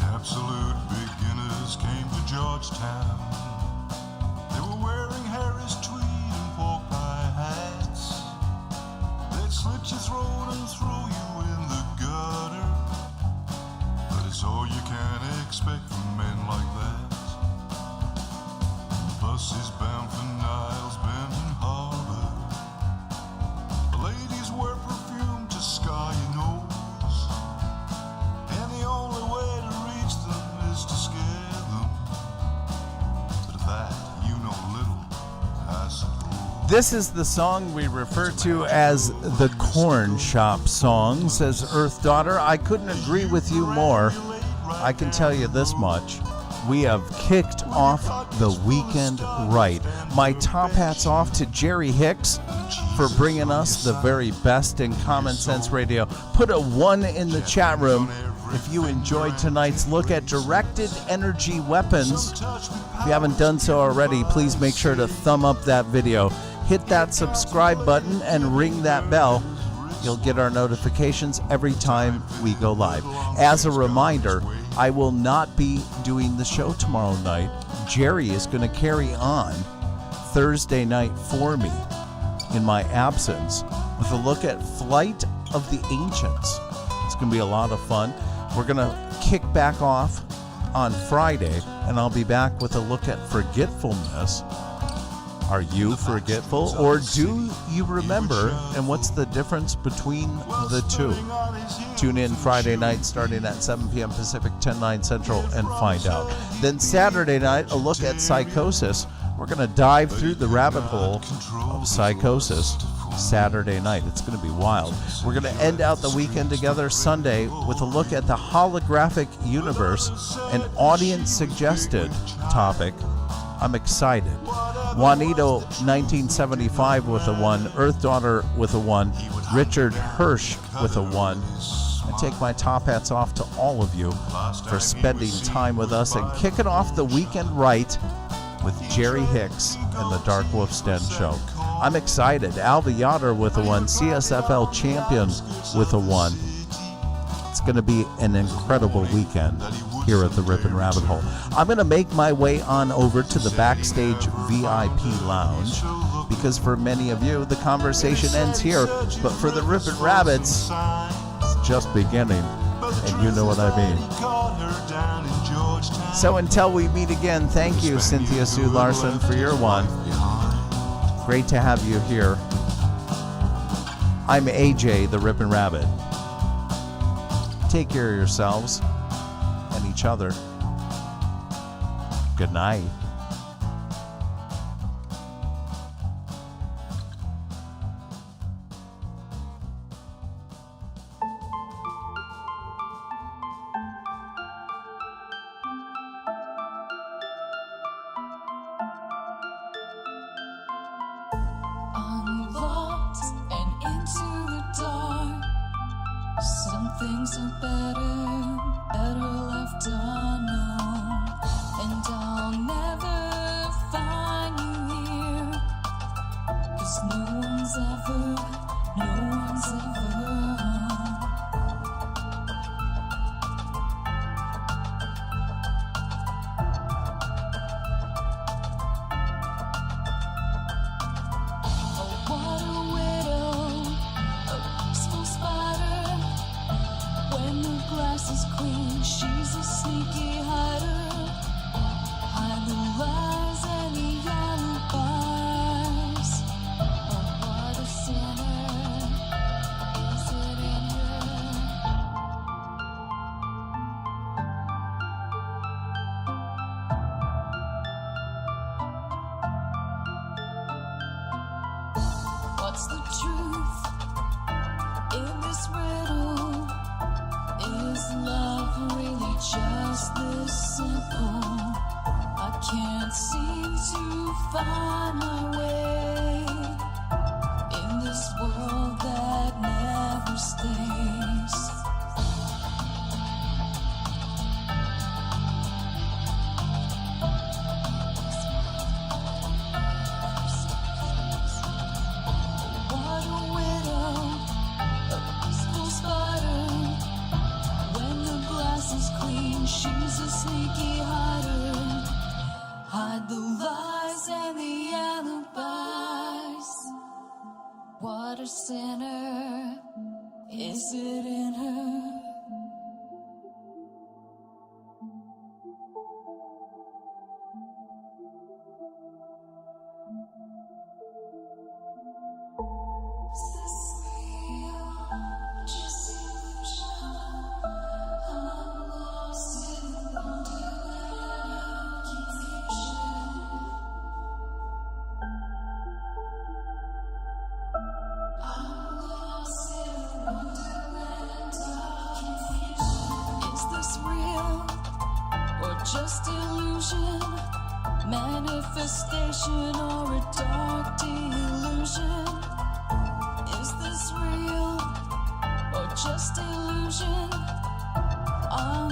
Absolute beginners came to Georgetown. They were wearing Harris tweed and pork pie hats. They'd slit your throat and throw you in the gutter. But it's all you can expect from men like that. The bus is bound for Niles Bend and Harbor. The ladies wear perfume to scar your nose. And the only way to reach them is to scare them. But of that, you know little, I suppose. This is the song we refer to as the Corn Shop song, says Earth Daughter. I couldn't agree with you more. I can tell you this much. We have kicked off the weekend right. My top hat's off to Jerry Hicks for bringing us the very best in Common Sense Radio. Put a 1 in the chat room if you enjoyed tonight's look at directed energy weapons. If you haven't done so already, please make sure to thumb up that video. Hit that subscribe button and ring that bell. You'll get our notifications every time we go live. As a reminder, I will not be doing the show tomorrow night. Jerry is going to carry on Thursday night for me in my absence with a look at Flight of the Ancients. It's going to be a lot of fun. We're going to kick back off on Friday, and I'll be back with a look at Forgetfulness. Are you forgetful, or do you remember, and what's the difference between the two? Tune in Friday night starting at 7 p.m. Pacific, 10/9 Central, and find out. Then Saturday night, a look at Psychosis. We're going to dive through the rabbit hole of Psychosis Saturday night. It's going to be wild. We're going to end out the weekend together Sunday with a look at the holographic universe, an audience-suggested topic. I'm excited. Juanito 1975 with a 1, Earth Daughter with a 1, Richard Hirsch with a 1. I take my top hats off to all of you for spending time with us and kicking off the weekend right with Jerry Hicks and the Dark Wolf's Den Show. I'm excited. Alva Yoder with a 1, CSFL Champion with a 1. It's going to be an incredible weekend here at the Ripon Rabbit Hole. I'm going to make my way on over to the Backstage VIP Lounge because for many of you, the conversation ends here. But for the Ripon Rabbits, it's just beginning. And you know what I mean. So until we meet again, thank you, Cynthia Sue Larson, for your 1. Great to have you here. I'm AJ, the Ripon Rabbit. Take care of yourselves and each other. Good night. Unlocked and into the dark. Some things are better left unknown. what's the truth in this riddle? Is love really just this simple? I can't seem to find my way in this world that never stays. What a widow, a peaceful spider. When the glass is clean, she's a sneaky hider. Hide the lies and the alibis. What a sinner is it in her? Is this real? Just illusion. I'm lost in wonderland of confusion. I'm lost in wonderland of confusion. Is this real or just illusion? Manifestation or a dark delusion? Is this real or just illusion? I'm